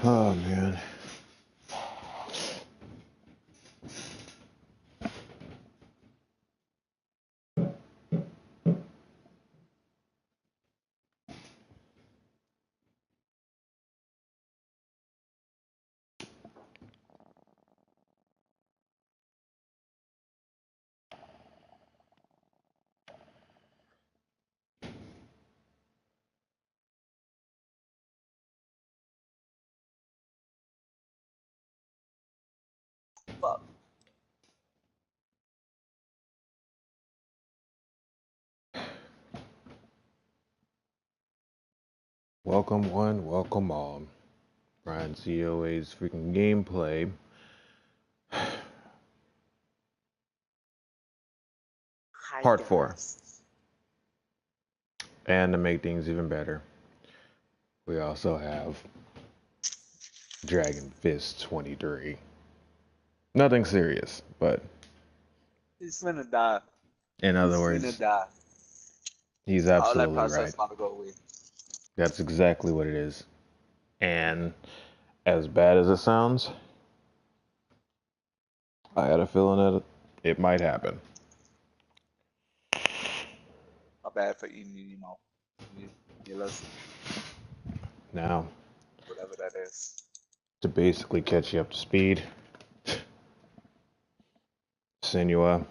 Oh man. Fuck. Welcome one, welcome all. Brian COA's freaking gameplay. Hi Part 4. guys. And to make things even better, we also have Dragon Fist 23. Nothing serious, but He's finna die. in other He's finna words, die. he's All that absolutely process right. about to go away. That's exactly what it is. And as bad as it sounds, I had a feeling that it might happen. My bad for eating you, you listen, Now, whatever that is. to basically catch you up to speed, Senua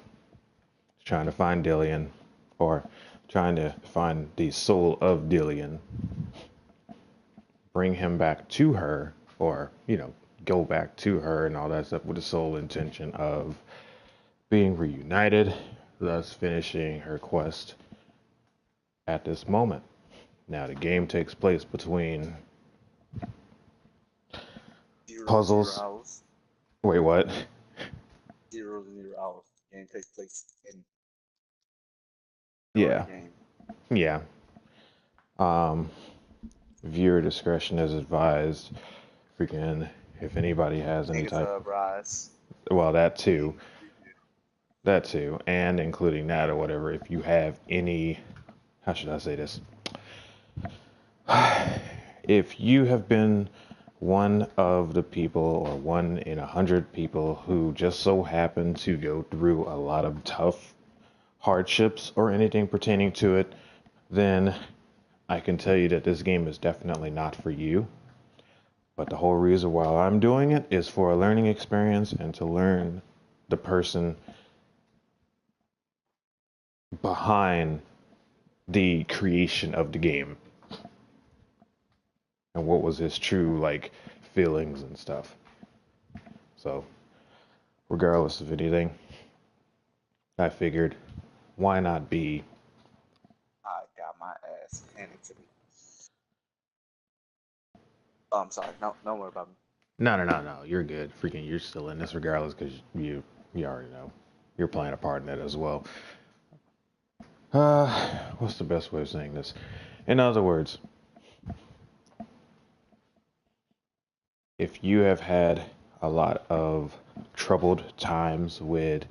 trying to find Dillion, or trying to find the soul of Dillion, bring him back to her, or, go back to her and all that stuff with the sole intention of being reunited, thus finishing her quest at this moment. Now, the game takes place between 0 0 puzzles. hours. Wait, what? 0 0 hours. Game takes place in during the Yeah, game. yeah. Um, Viewer discretion is advised. Freaking, if anybody has any type, Negative rise. well, that too. Game review. That too, and including that or whatever, if you have any, how should I say this? If you have been one of the people or 1 in 100 people who just so happen to go through a lot of tough hardships or anything pertaining to it, then I can tell you that this game is definitely not for you. But the whole reason why I'm doing it is for a learning experience and to learn the person behind the creation of the game and what was his true feelings and stuff. So, regardless of anything, I figured why not be. I got my ass handed to me. Oh, I'm sorry. No, don't worry about me. No, you're good. Freaking, you're still in this regardless because you already know you're playing a part in it as well. What's the best way of saying this? In other words, if you have had a lot of troubled times with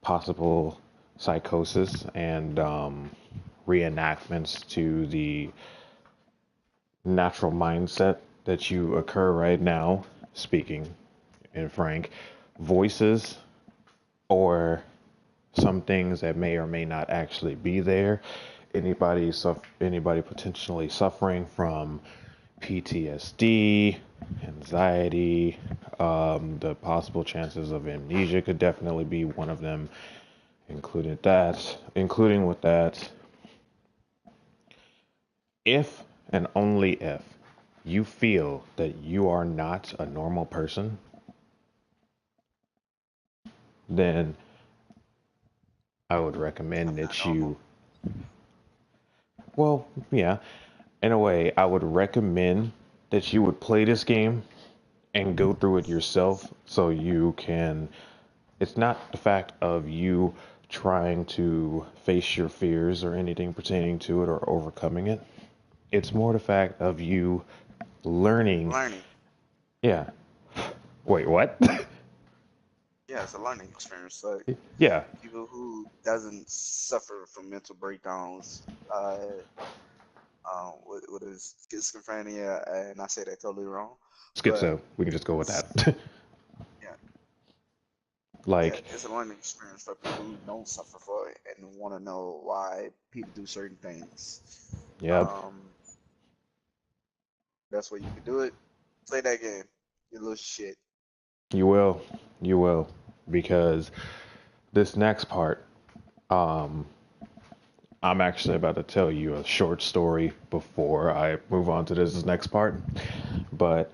possible psychosis and reenactments to the natural mindset that you occur right now, speaking in frank, voices or some things that may or may not actually be there. Anybody potentially suffering from PTSD, anxiety, the possible chances of amnesia could definitely be one of them. Including with that, if and only if you feel that you are not a normal person, then I would recommend I'm not that normal. you, well, yeah, in a way, I would recommend that you would play this game and go through it yourself so you can. It's not the fact of you trying to face your fears or anything pertaining to it or overcoming it. It's more the fact of you learning. Learning. Yeah. Wait, what? Yeah, it's a learning experience. Like Yeah. people who doesn't suffer from mental breakdowns, what is schizophrenia, and I say that totally wrong, But Schizo. We can just go with it's, that. yeah, yeah, Like, it's a learning experience for people who don't suffer for it and want to know why people do certain things. yep, Um, that's where you can do it. Play that game. You little shit. you will, you will, because this next part, um, I'm actually about to tell you a short story before I move on to this next part. But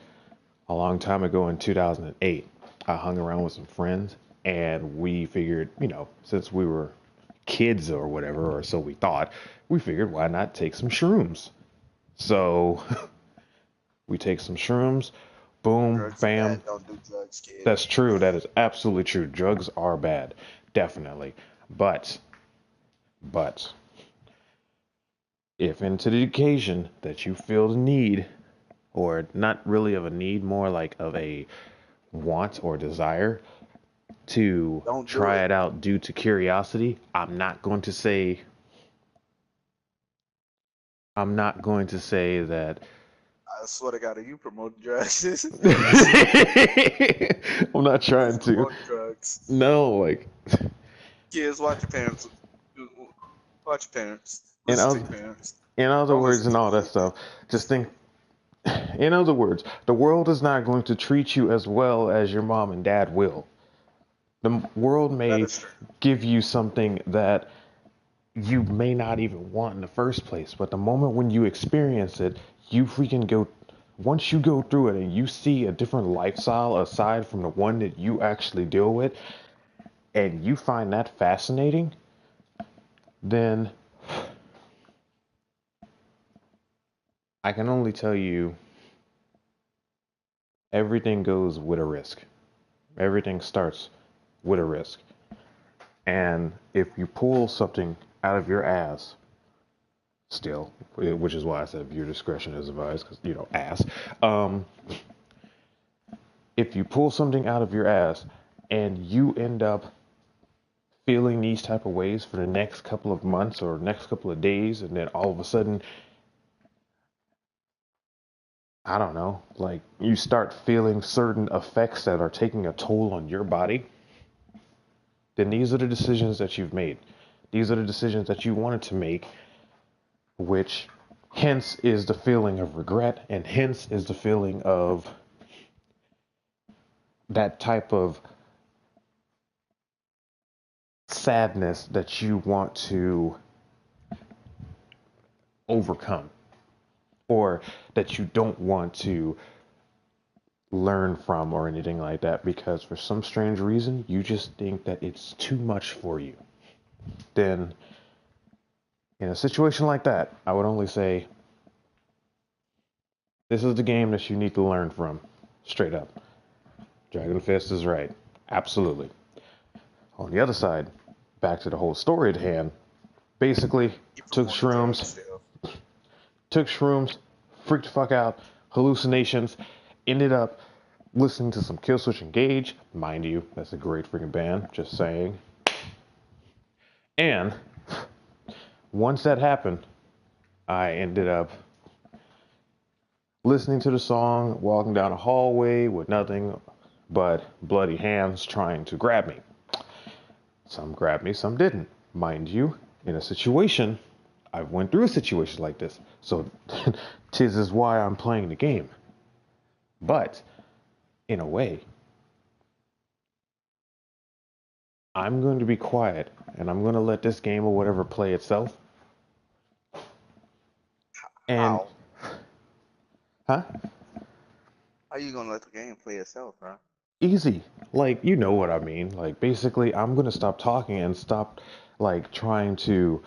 a long time ago in 2008, I hung around with some friends and we figured, since we were kids or whatever, or so we thought, we figured why not take some shrooms? So we take some shrooms, boom, Drugs are bam. bad. Don't do drugs, kid. That's true. That is absolutely true. Drugs are bad. Definitely. But, but, if into the occasion that you feel the need, or not really of a need, more like of a want or desire to Don't do try it. it out due to curiosity, I'm not going to say that I swear to God, are you promoting drugs? I'm not He's trying to. promoting drugs. No, like Kids, watch your parents. Watch your parents. in Listen to other your parents. in other Don't words listen and to all that me. stuff, just think in other words, the world is not going to treat you as well as your mom and dad will. The world That may is true. give you something that you may not even want in the first place. But the moment when you experience it, you freaking go. Once you go through it and you see a different lifestyle aside from the one that you actually deal with, and you find that fascinating, then I can only tell you everything goes with a risk. Everything starts with a risk. And if you pull something out of your ass, still, which is why I said your discretion is advised, because, ass. Um, if you pull something out of your ass and you end up feeling these type of ways for the next couple of months or next couple of days, and then all of a sudden, I don't know, like you start feeling certain effects that are taking a toll on your body, then these are the decisions that you've made. These are the decisions that you wanted to make, which hence is the feeling of regret, and hence is the feeling of that type of sadness that you want to overcome, or that you don't want to learn from or anything like that, because for some strange reason you just think that it's too much for you. Then in a situation like that, I would only say this is the game that you need to learn from. Straight up. Dragon Fist is right. Absolutely. On the other side, back to the whole story at hand, basically Keep took promoting drugs shrooms, still. took shrooms, freaked the fuck out, hallucinations, ended up listening to some Killswitch Engage. Mind you, that's a great freaking band, just saying. And once that happened, I ended up listening to the song, walking down a hallway with nothing but bloody hands trying to grab me. Some grabbed me, some didn't. Mind you, in a situation, I went through a situation like this. So, tis is why I'm playing the game. But, in a way, I'm going to be quiet and I'm going to let this game or whatever play itself. And, How? huh? How you gonna let the game play itself, bro? Easy. Like, you know what I mean. Like, basically, I'm going to stop talking and stop, like, trying to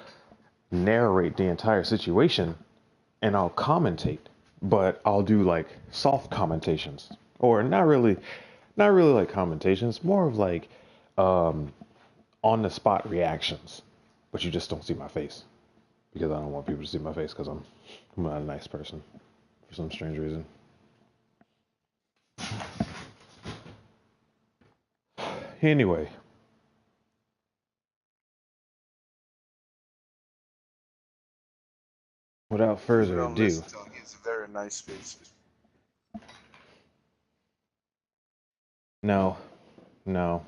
narrate the entire situation, and I'll commentate. But I'll do, like, soft commentations. Or not really like commentations, more of like on the spot reactions. But you just don't see my face. Because I don't want people to see my face because I'm not a nice person for some strange reason. Anyway, without People further don't ado, listen to him. He's a very nice species. No, no,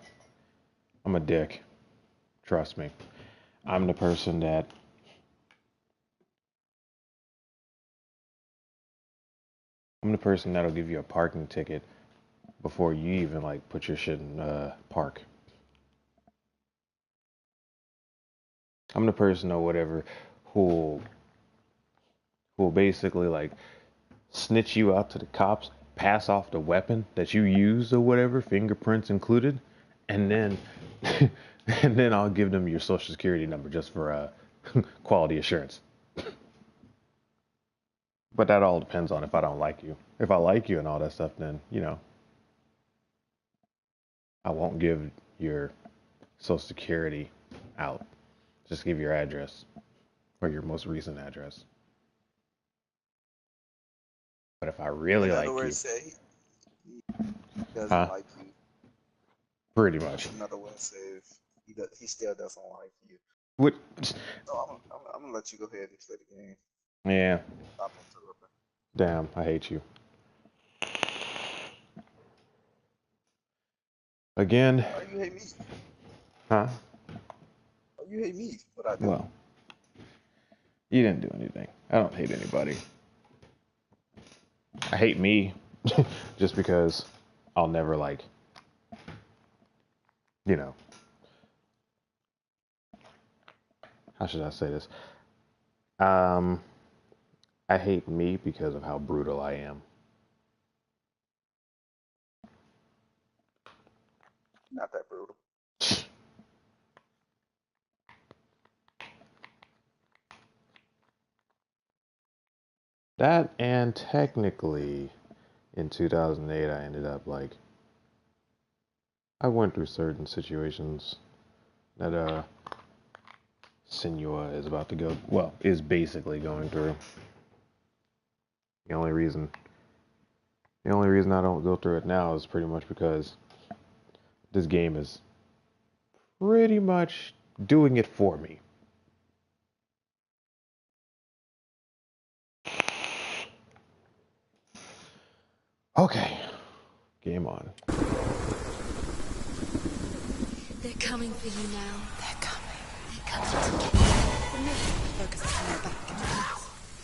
I'm a dick. Trust me. I'm the person that I'm the person that'll give you a parking ticket before you even like put your shit in park. I'm the person or whatever who'll who'll basically like snitch you out to the cops, pass off the weapon that you used or whatever, fingerprints included, and then and then I'll give them your social security number just for quality assurance. But that all depends on if I don't like you. If I like you and all that stuff, then I won't give your social security out. Just give your address or your most recent address. But if I really In other like words, you, say he doesn't huh? like you. Pretty much. In other words, say if he still doesn't like you. What? So I'm gonna let you go ahead and play the game. Yeah. Stop interrupting. Damn, I hate you. Again, Why you hate me? huh? Why you hate me? What I do? Well, you didn't do anything. I don't hate anybody. I hate me just because I'll never like, you know, how should I say this? Um, I hate me because of how brutal I am. Not that brutal. That and technically in 2008 I ended up like I went through certain situations that Senua is about to go is basically going through. The only reason the only reason I don't go through it now is pretty much because this game is pretty much doing it for me. Okay, game on. They're coming for you now. They're coming. They're coming to get you. The mission focuses on your back.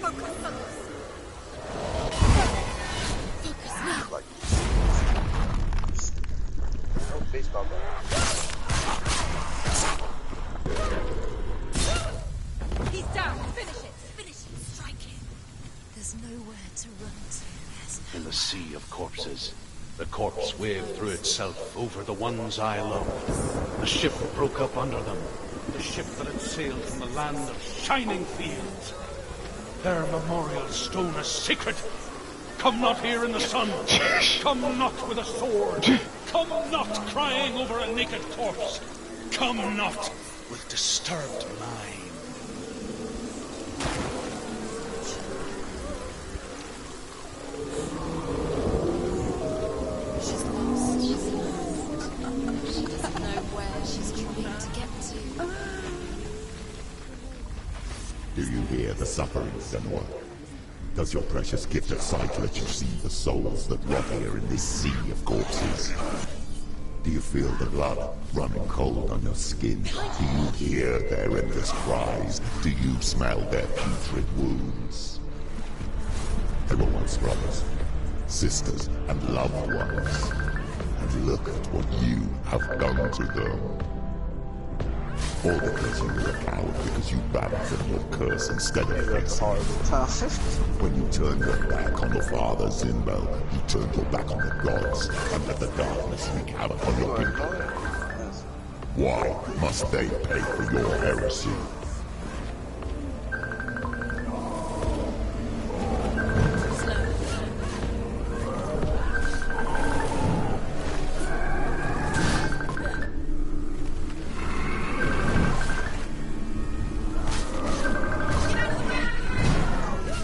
Focus on this. Focus now. Like no baseball bat. He's down. Finish it. Finish it. Strike him. There's nowhere to run to. In the sea of corpses, the corpse waved through itself over the ones I loved. The ship broke up under them. The ship that had sailed from the land of shining fields. Their memorial stone is sacred. Come not here in the sun. Come not with a sword. Come not crying over a naked corpse. Come not with disturbed mind. She's lost. She's lost. She doesn't know where she's trying to get to. Do you hear the suffering, Senua? Does your precious gift of sight let you see the souls that rot here in this sea of corpses? Do you feel the blood running cold on your skin? Do you hear their endless cries? Do you smell their putrid wounds? They were once brothers, sisters, and loved ones. And look at what you have done to them. All because you were a coward, because you abandoned your curse instead of facing it. When you turned your back on the father Zinbo, you turned your back on the gods and let the darkness wreak havoc on your people. Why must they pay for your heresy?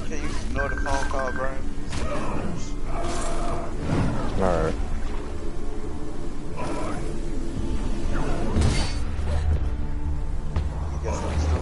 Can you ignore the phone call, Brian? Alright. I guess I'm still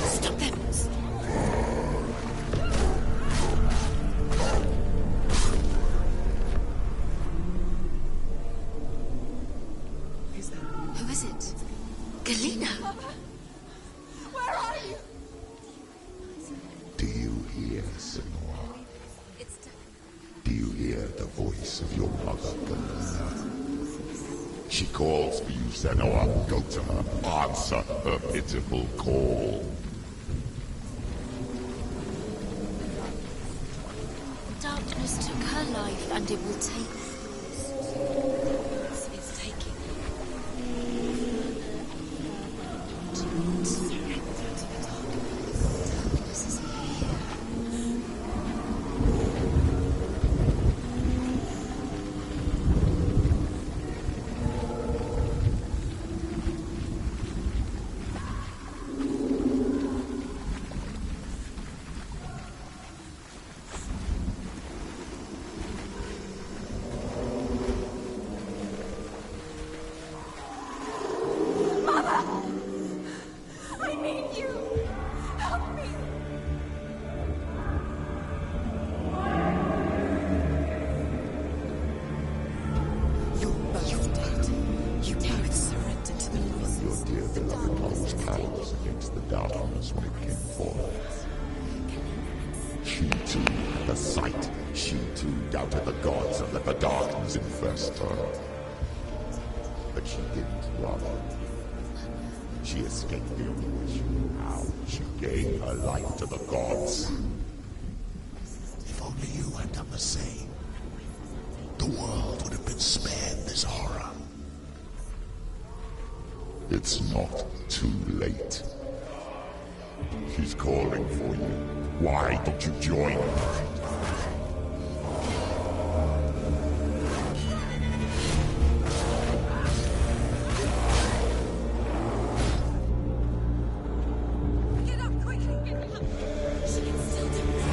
Stop them! Who is it? Galena! Where are you? Do you hear, Senua? Do you hear the voice of your mother, Galena? She calls for you, Senua. Go to her. Answer her pitiful call. Darkness took her life, and it will take yours. It's taking darkness is here. I need you! Help me! You're both dead. You both surrendered to the Your voices. dear beloved mother's powers against the darkness when it came forth. She too had the sight. She too doubted the gods and let the darkness infest her. But she didn't run. She escaped the only way she knew how. She gave her life to the gods. If only you had done the same, the world would have been spared this horror. It's not too late. She's calling for you. Why did you join her? Get up quickly! Get up! She can still do it.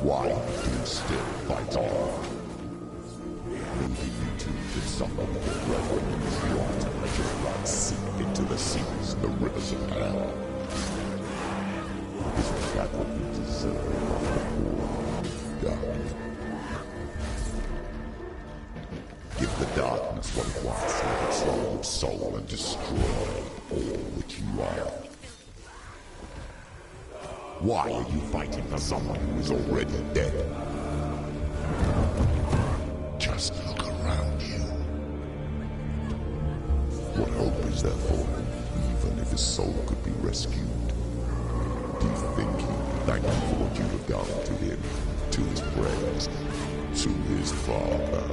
Why do you still fight on? Maybe you too could summon your brethren in this water and let your blood seep into the seas and the rivers of hell. Isn't that what you deserve after all you've done? Give the darkness what it wants so it can swallow your soul and destroy all that you are. Why are you fighting for someone who is already dead? Just look around you. What hope is there for him, even if his soul could be rescued? Do you think he would thank you for what you have done to him, to his friends, to his father?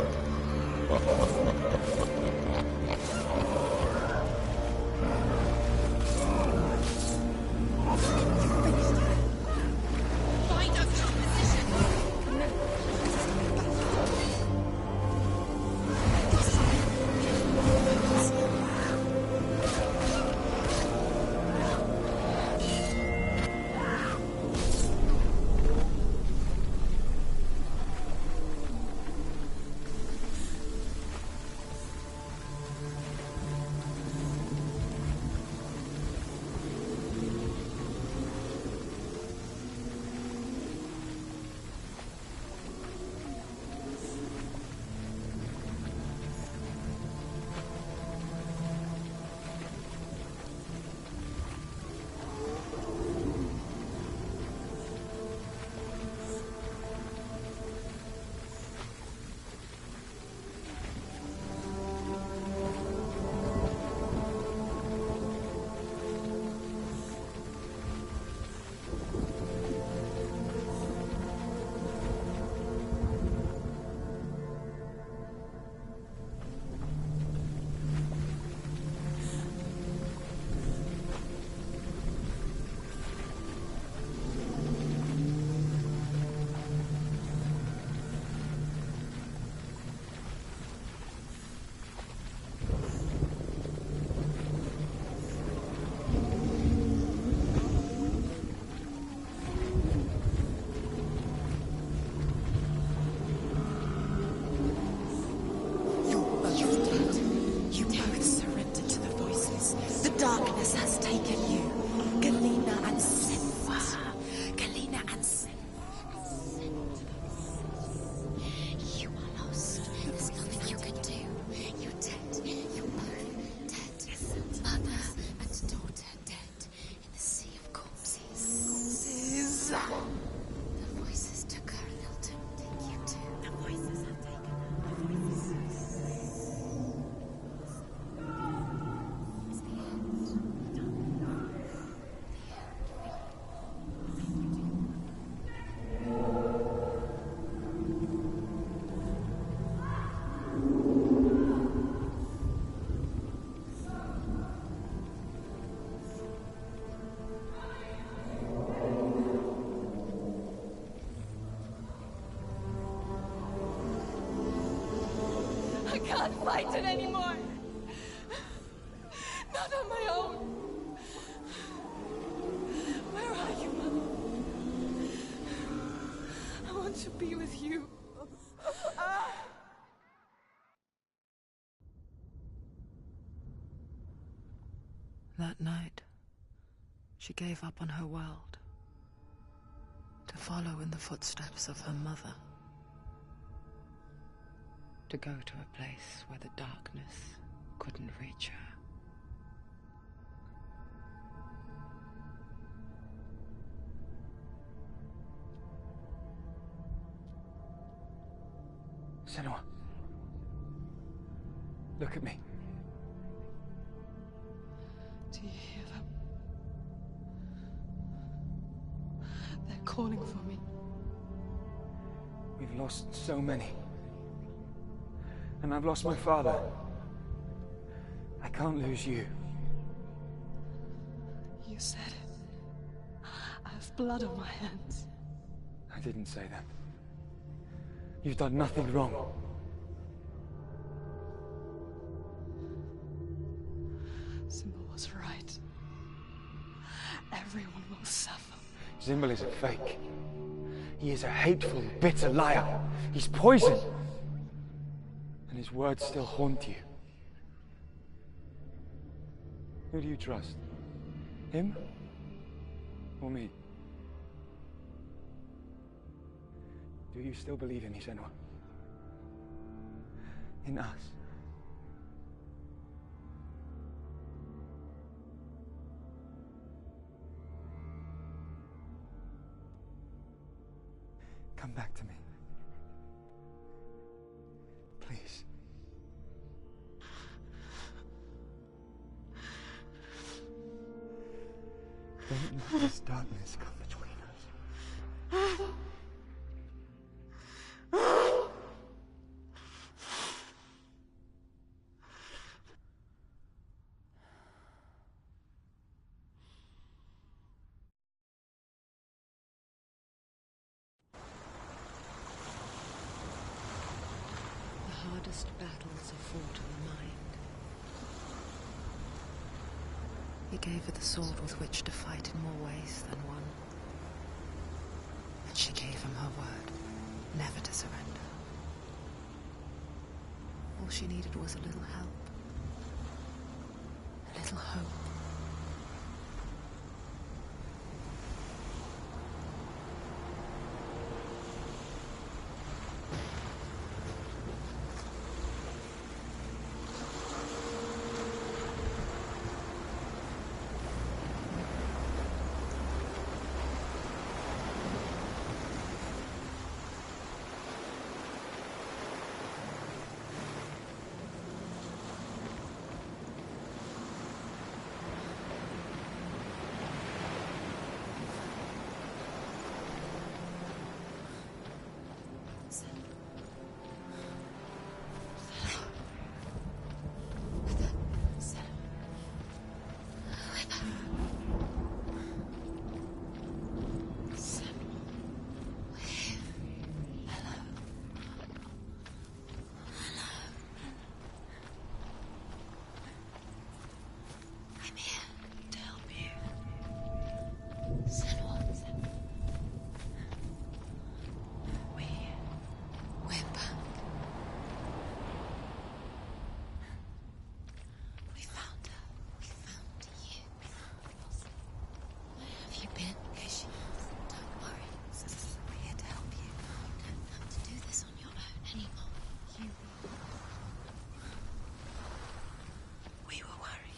Darkness has taken you. Galena and Senwa. Galena and Senwa. You are lost. There's nothing you can do. You're dead. You're both dead. Mother and daughter dead in the sea of corpses. The voices took her, and they'll take you too. The voices have taken her. The voices. I can't fight it anymore. Not on my own. Where are you, Mother? I want to be with you. That night, she gave up on her world to follow in the footsteps of her mother. To go to a place where the darkness couldn't reach her. Senua, look at me. Do you hear them? They're calling for me. We've lost so many. And I've lost my father. I can't lose you. You said it. I have blood on my hands. I didn't say that. You've done nothing wrong. Symbol was right. Everyone will suffer. Symbol is a fake. He is a hateful, bitter liar. He's poison. And his words still haunt you. Who do you trust? Him? Or me? Do you still believe in me, Senua? In us? Come back to me. Please. Don't let this darkness come between us. The hardest battles are fought in the mind. He gave her the sword with which to fight in more ways than one. And she gave him her word, never to surrender. All she needed was a little help. A little hope.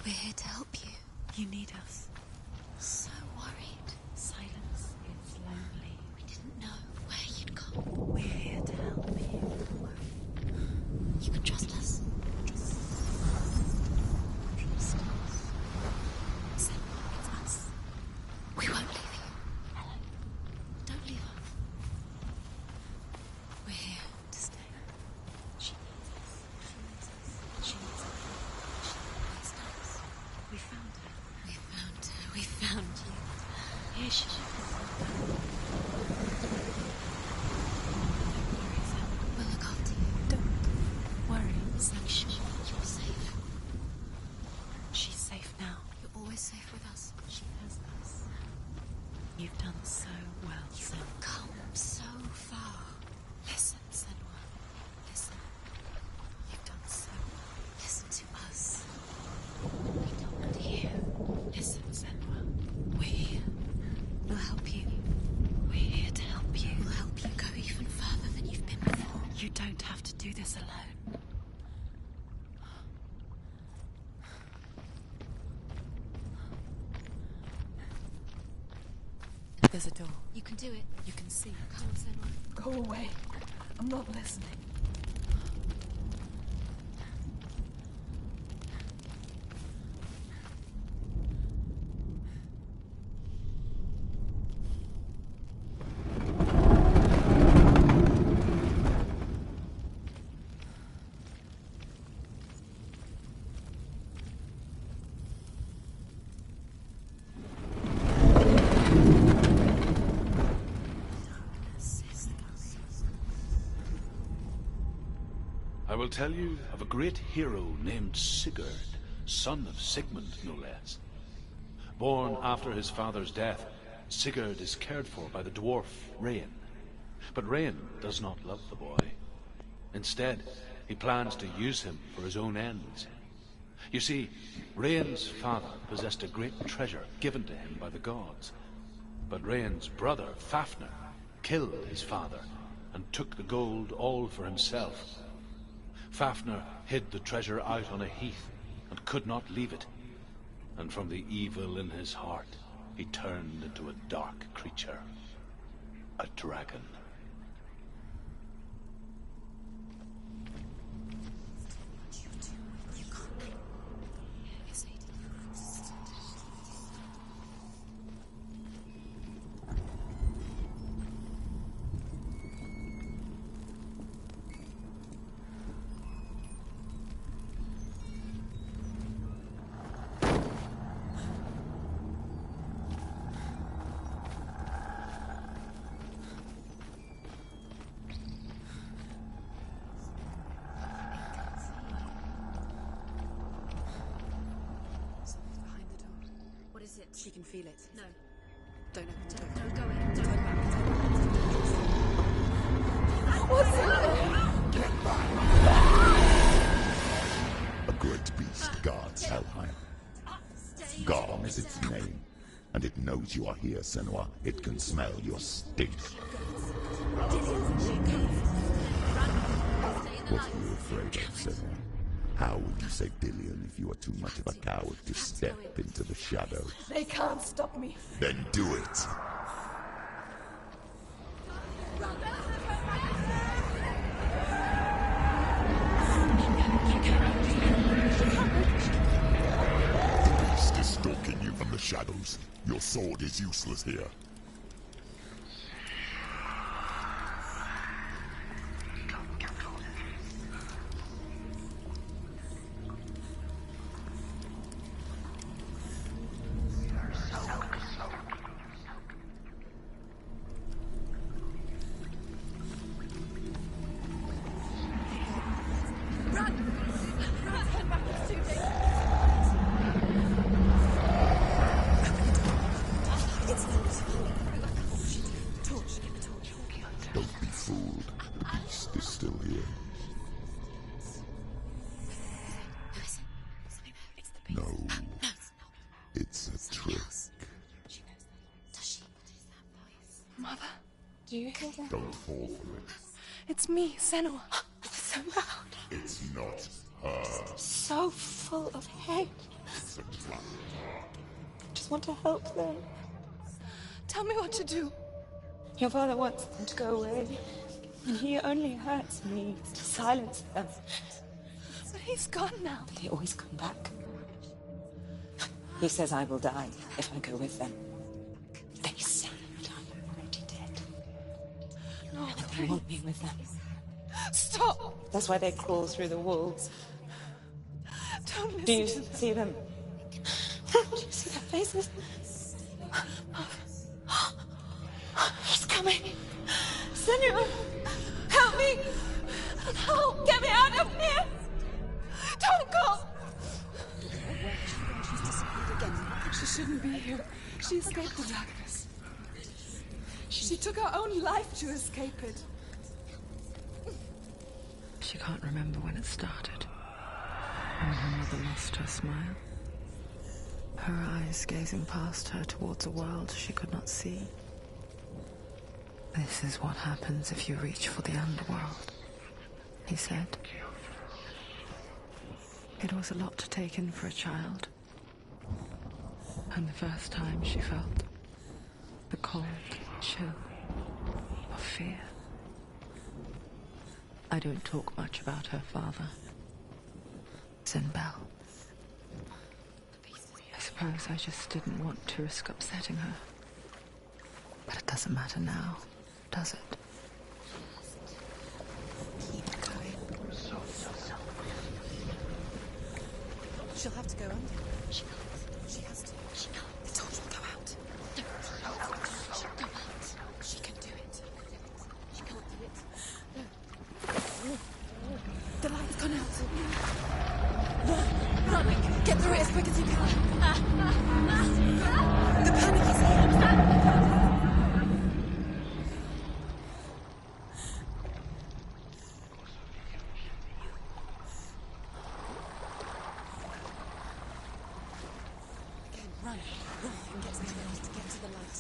We're here to help you. You need us. So worried. Silence. It's lonely. We didn't know where you'd go. We're here to help you. You can trust us. Trust us. Senua, it's us. We won't leave you. Hello. Don't leave us. We're here to stay. She needs us. She needs us. She always does. We found her. We found her. We found you. Here she is. We'll look after you. Don't worry. Make sure you're safe. She's safe now. You're always safe with us. She has us. You've done so well, You've Senua. come so far. Listen, Senua. Listen. You've done so well. Listen to us. We don't hear. Listen, Senua. We're here. We'll help you. We're here to help you. We'll help you go even further than you've been before. You don't have to do this alone. There's a door. You can do it. You can see it. Come on, Senua. Go away. I'm not listening. I will tell you of a great hero named Sigurd, son of Sigmund, no less. Born after his father's death, Sigurd is cared for by the dwarf Rain. But Rain does not love the boy. Instead, he plans to use him for his own ends. You see, Rain's father possessed a great treasure given to him by the gods. But Rain's brother, Fafnir, killed his father and took the gold all for himself. Fafnir hid the treasure out on a heath and could not leave it. And from the evil in his heart, he turned into a dark creature. A dragon. She can feel it. No. Don't open the door. Don't go in. Don't Turn back. What's A great beast guards Helheim. Garm is its name, and it knows you are here, Senua. It can smell your stink. What are you afraid of, Senua? How would you save Dillion if you are too much of a coward to step into the shadows? They can't stop me. Then do it! The beast is stalking you from the shadows. Your sword is useless here. Don't be fooled. The beast is still here. No. It's a trick. Mother, do you hear that? Don't fall for it. It's me, Senua. It's so loud. It's not her. So full of hate. It's a trap. I just want to help them. Tell me what to do. Your father wants them to go away, and he only hurts me to silence them. But he's gone now. They always come back. He says I will die if I go with them. They say that I'm already dead. No, They want me with them. stop! That's why they crawl through the walls. Don't listen Do you to them. see them? Do you see their faces? He's coming. Senua, help me! Help! Get me out of here! Don't go! She's disappeared again. She shouldn't be here. She escaped the darkness. She took her own life to escape it. She can't remember when it started. When her mother lost her smile. Her eyes gazing past her towards a world she could not see. This is what happens if you reach for the underworld, he said. It was a lot to take in for a child. And the first time she felt the cold chill of fear. I don't talk much about her father, Zinbel. I suppose I just didn't want to risk upsetting her. But it doesn't matter now, does it? Keep going. She'll have to go under. She can't. She has to. She can't. I told you to go out. Don't. She'll go out. She can do it. She can't do it. The light's gone out. Run! Get through it as quick as you can. The panic is here. Run. Run and get to the light. Get to the light.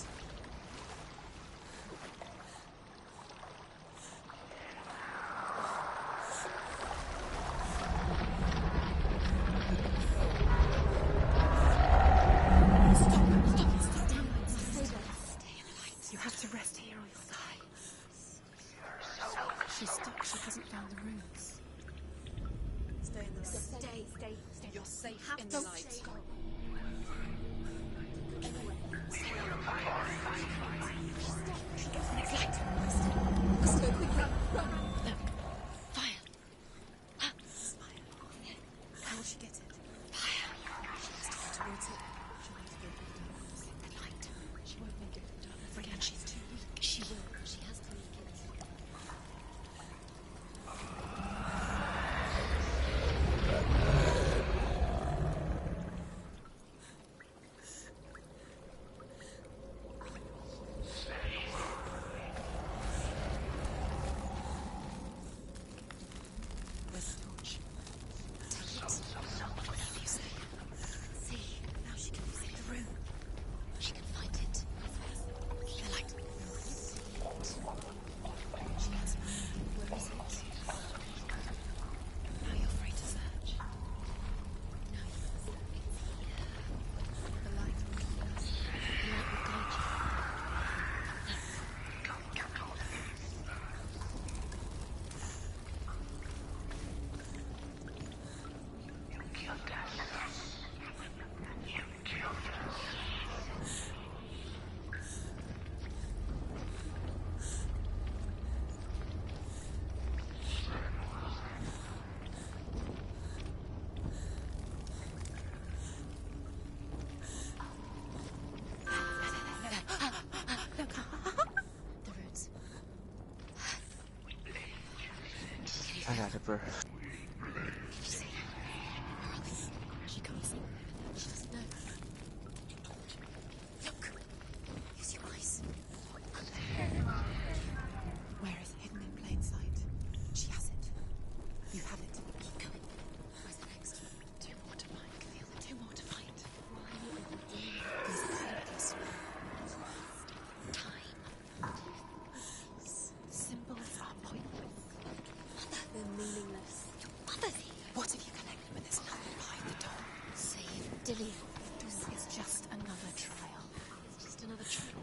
You have to rest here or you'll die. She's stuck. She hasn't found the runes. Stay in the light. Stay. You're safe in the Don't light. go. Next light. Let's go quickly. Run. Fire. How will she get it? Fire. She has to go towards it. She'll have to go through the darkness. The light. She won't make it through darkness again. She's too weak. She will. She has to make it. Where's the torch? Take it. Whatever you say. See. Now she can see the room. She can find it. The light. She has it. Where is it? Now you're free to search. No. The light will lead us. The light will guide you. The roots. I got it, bro. Can you see? Where are they? She can't see. She doesn't know. Look. Use your eyes. Where is it? Hidden in plain sight. She has it. You have it. Keep going. Where's the next? Two more to find. Feel the two more to find. These are pointless. Time. Symbols are pointless. They're meaningless. Your mother's here. What have you collected when there's nothing behind the door? Save Dillian. Door is just another trial. It's just another trick.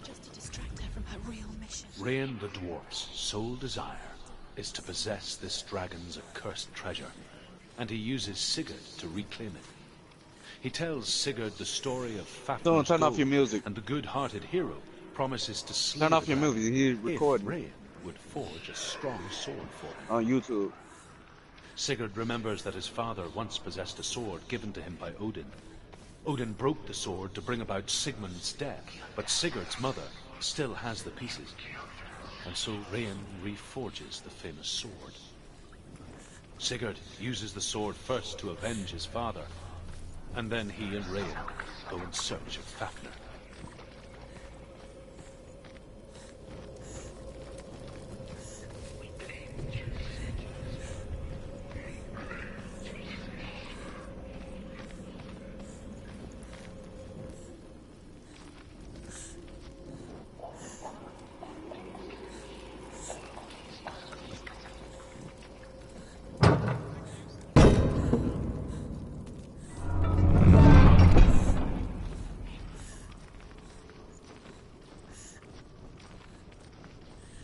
Just to distract her from her real mission. Rain the dwarf's sole desire is to possess this dragon's accursed treasure, and he uses Sigurd to reclaim it. He tells Sigurd the story of Fafnir's Don't turn off your gold, music. and the good-hearted hero promises to slay Turn off the your dragon movie. He's if recording Rain would forge a strong sword for him. on YouTube. Sigurd remembers that his father once possessed a sword given to him by Odin. Odin broke the sword to bring about Sigmund's death, but Sigurd's mother still has the pieces. And so Rain reforges the famous sword. Sigurd uses the sword first to avenge his father, and then he and Rain go in search of Fafnir.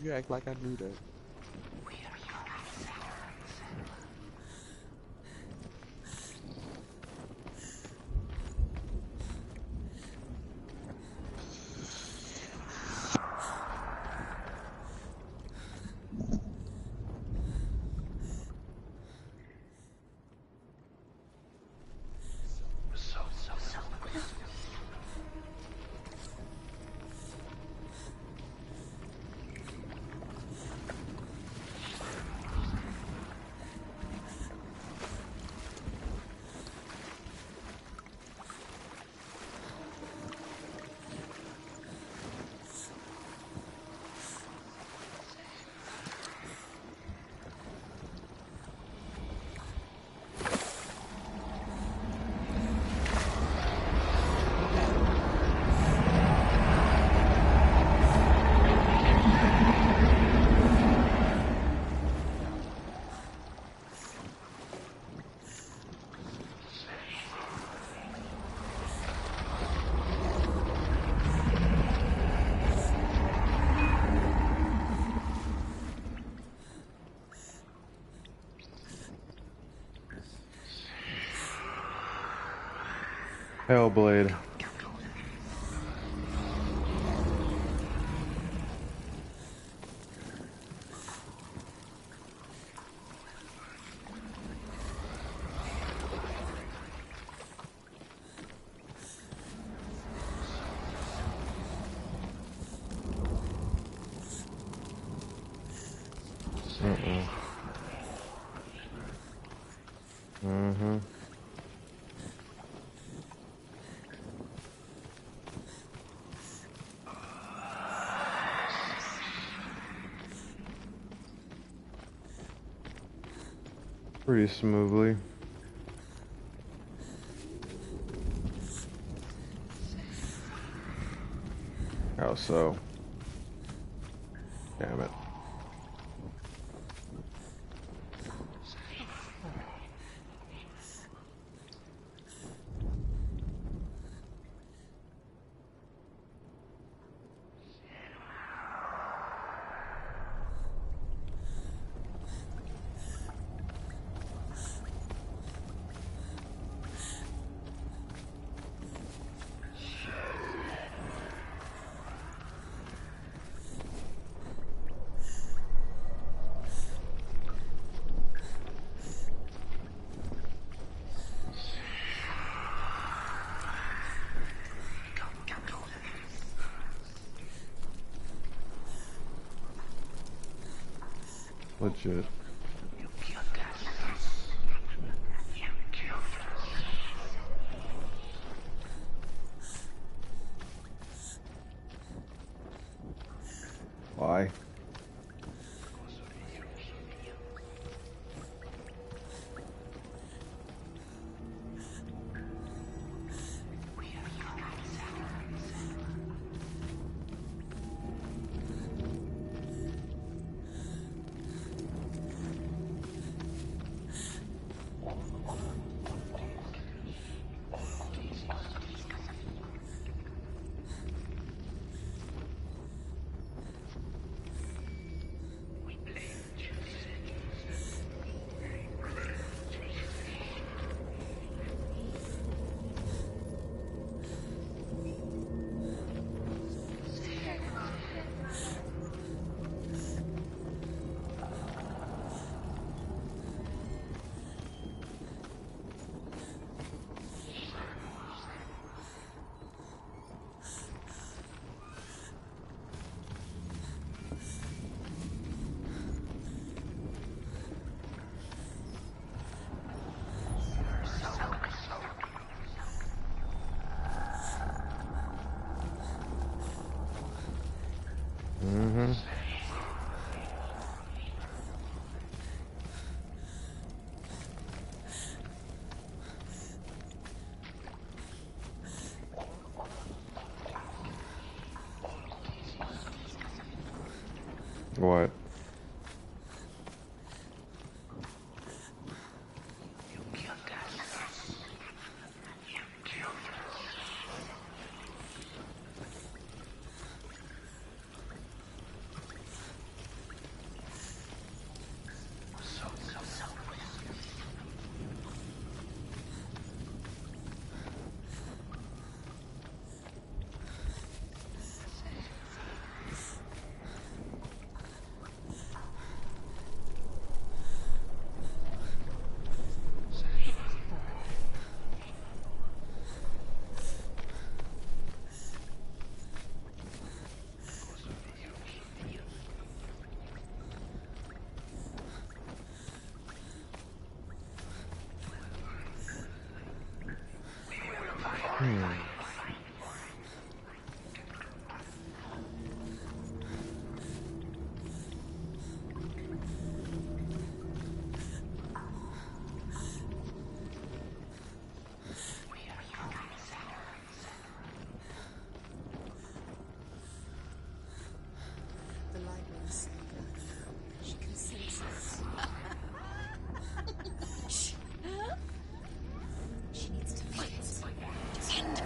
You act like I knew that. Hellblade. Pretty smoothly. How so? Damn it. Legit. Why? What? The lightning saber. She can sense it. Shh. She needs to fight. Defend. Defend it.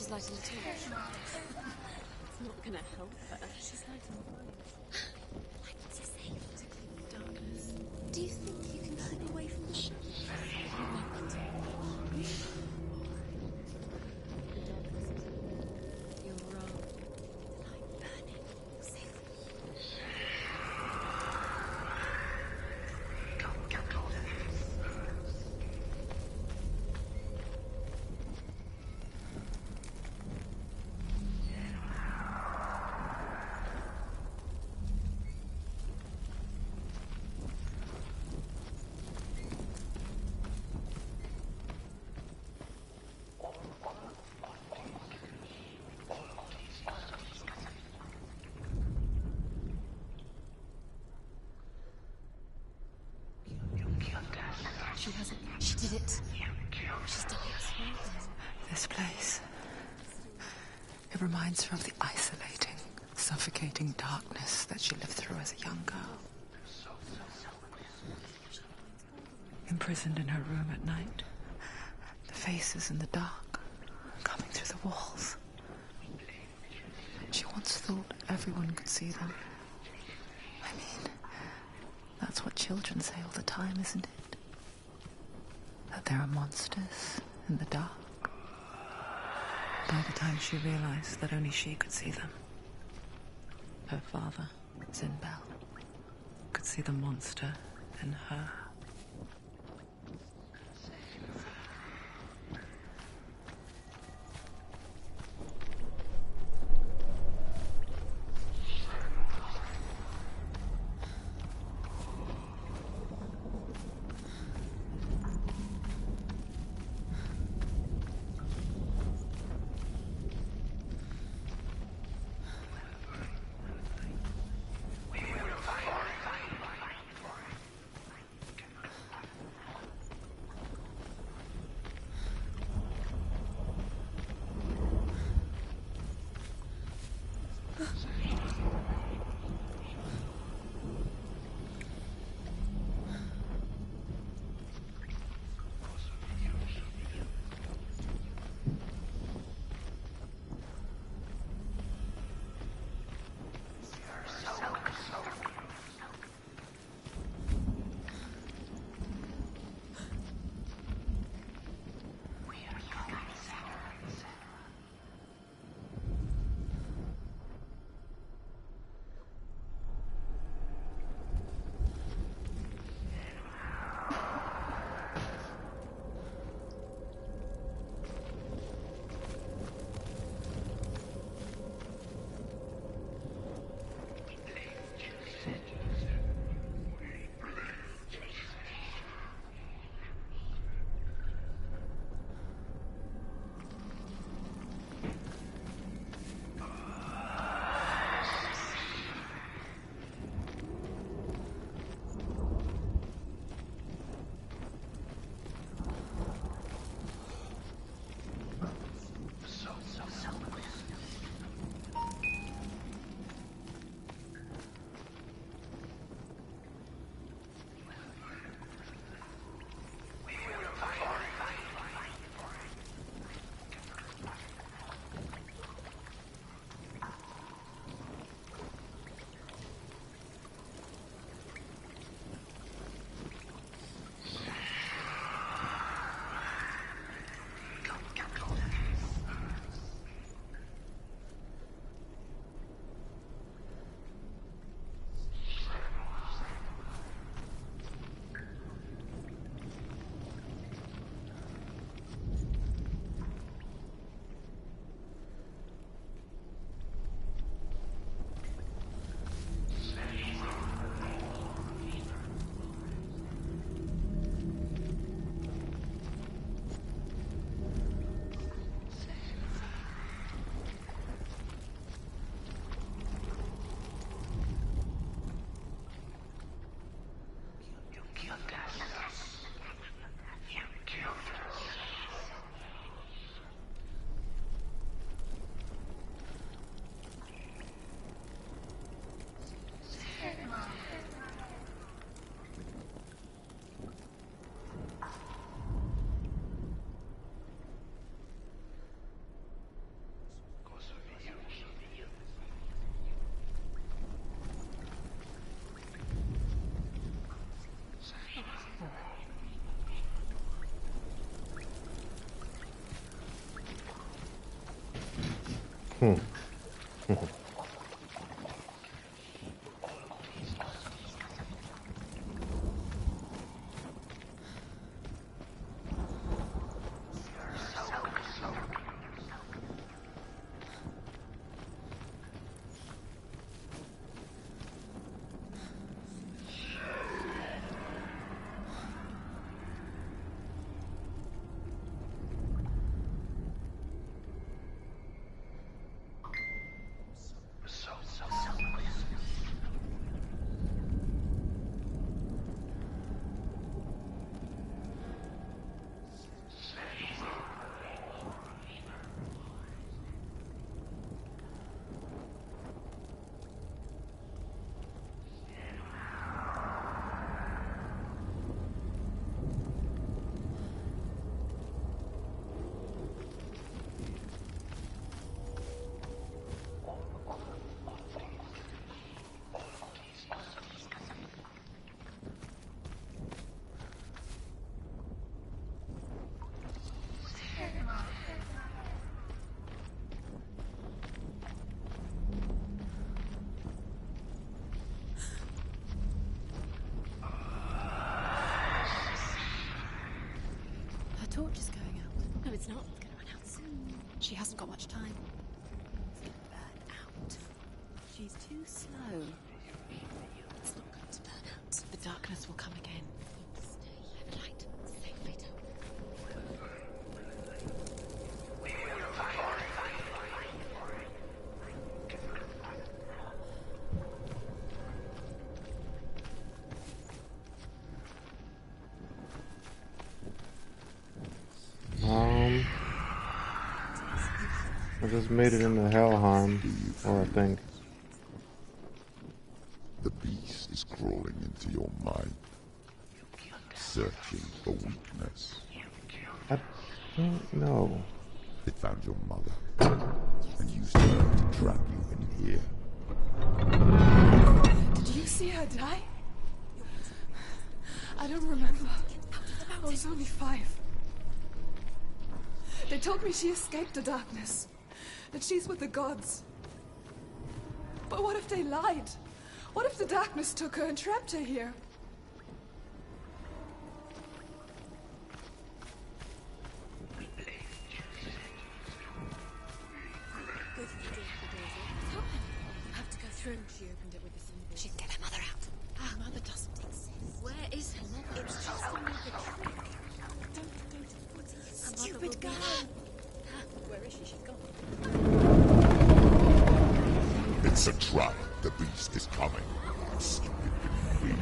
She's lighting a torch. It's not gonna help her. She's lighting fires. Lights are safe. To keep the darkness. Do you think you can keep away from the shadows? You want to. The darkness is over. You're wrong. Light burning. Safe. She hasn't. She did it. She's done it. This place. It reminds her of the isolating, suffocating darkness that she lived through as a young girl. Imprisoned in her room at night, the faces in the dark, coming through the walls. She once thought everyone could see them. I mean, that's what children say all the time, isn't it? That there are monsters in the dark. By the time she realized that only she could see them, her father, Zinbel, could see the monster in her. Her torch is going out. No, it's not. It's going to run out soon. She hasn't got much time. It's going to burn out. She's too slow. It's not going to burn out. The darkness will come again. Stay and light. Safely done. I just made it into Helheim, or I think. The beast is crawling into your mind, searching for weakness. I don't know. It found your mother and used her to trap you in here. Did you see her die? I don't remember. I was only 5. They told me she escaped the darkness, that she's with the gods. But what if they lied? What if the darkness took her and trapped her here? Go through the door. It's open. I have to go through. She opened it with a symbol. She can get her mother out. Her mother doesn't exist. Where is her mother? It's just another trick. Don't. Stupid girl. Where is she? She's gone. It's a trap. The beast is coming. Stupid thing.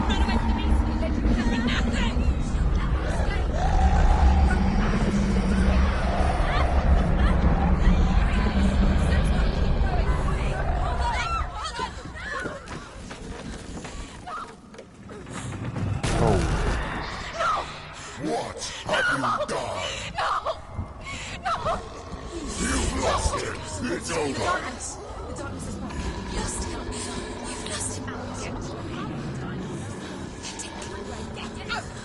Run away from the beast. Let you have me nothing. What have you done? No! You've lost it. It's over. The darkness is back. You've lost him. You've lost him.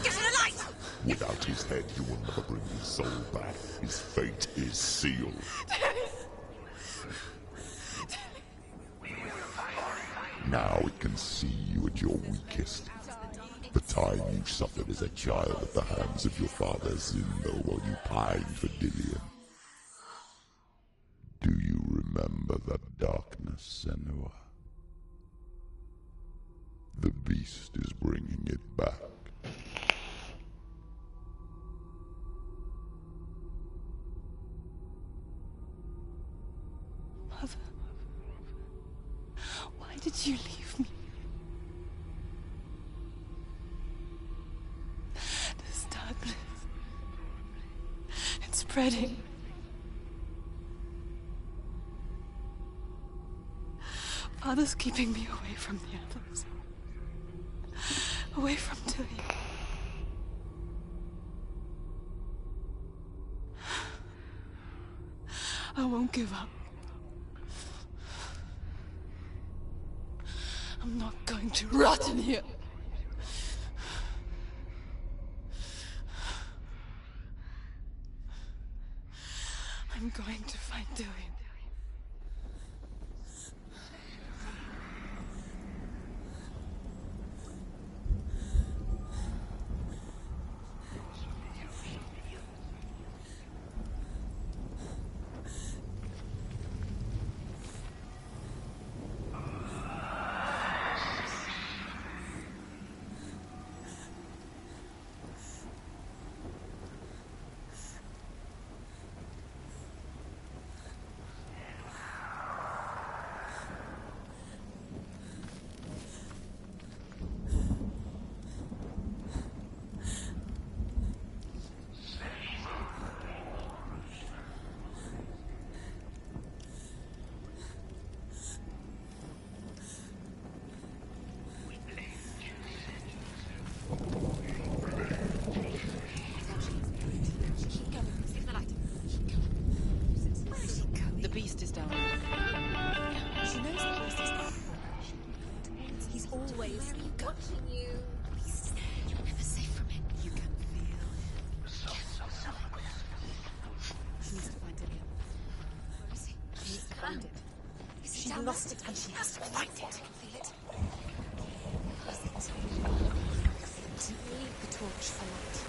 Get to the light! Without his head, you will never bring his soul back. His fate is sealed. Now it can see you at your weakest. The time you suffered as a child at the hands of your father Zindo while you pined for Dillion. Do you remember that darkness, Senua? The beast is bringing it back. Mother, why did you leave me? This darkness, it's spreading. Father's keeping me away from the others. Away from Dillion. I won't give up. I'm not going to rot in here. going to find Dewey. The beast is down. She knows the beast is there. He's always watching you. You're never safe from it. You can feel it. She needs to find Dillian. Where is he? She needs to find it. Is he She down lost there? it and she has to find it. I can feel it. Need the torch for light.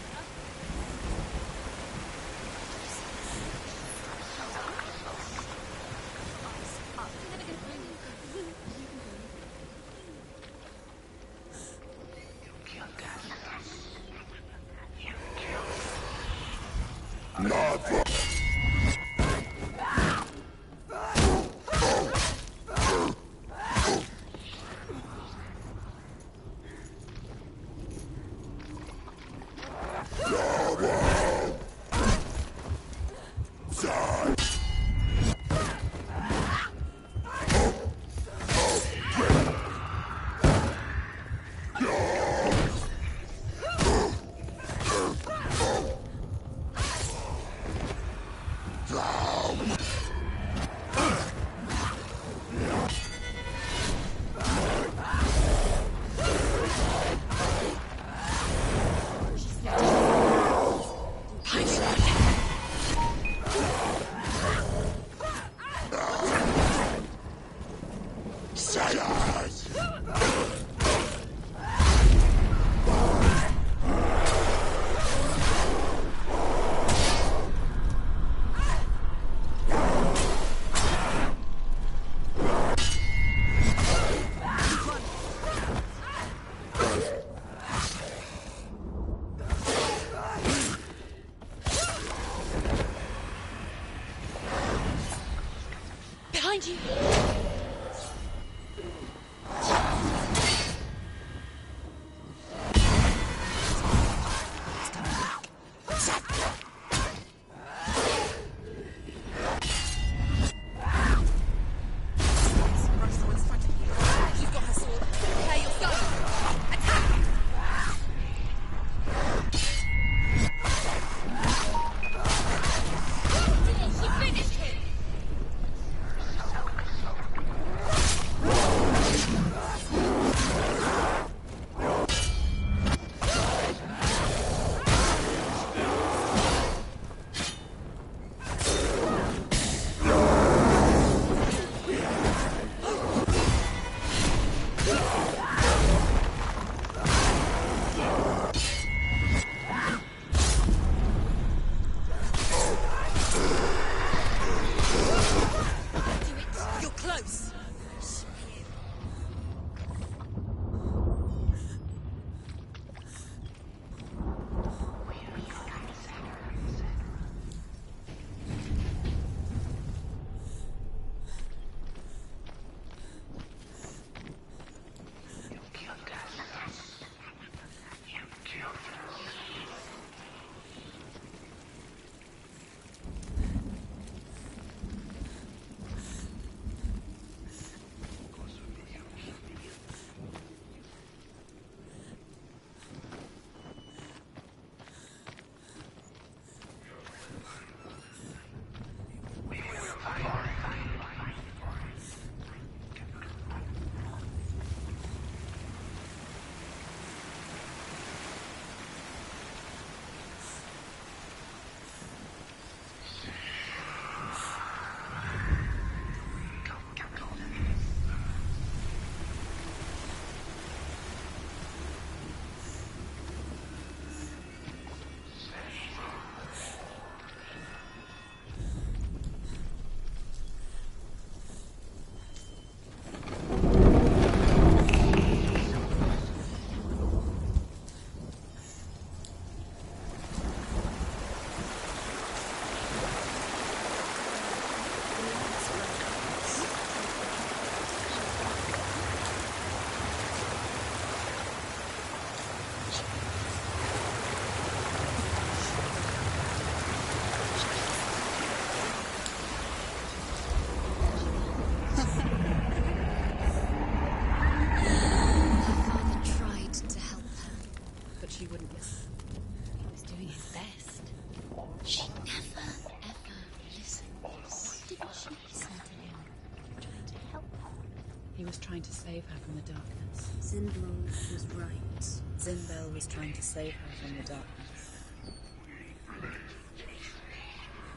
save her from the darkness. Zimbel was right. Zimbel was trying to save her from the darkness.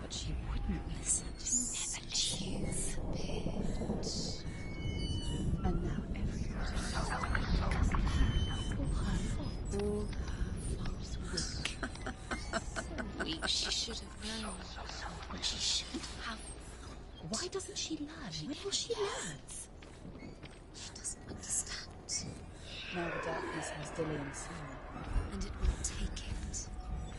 But she wouldn't listen. Never choose, bitch. And now everybody knows. All her fault. All her fault. Weak. So weak. She should have known. She should have. Why doesn't she learn? When will she learn? She doesn't understand. Now the darkness has Dillian's soul. And it will take it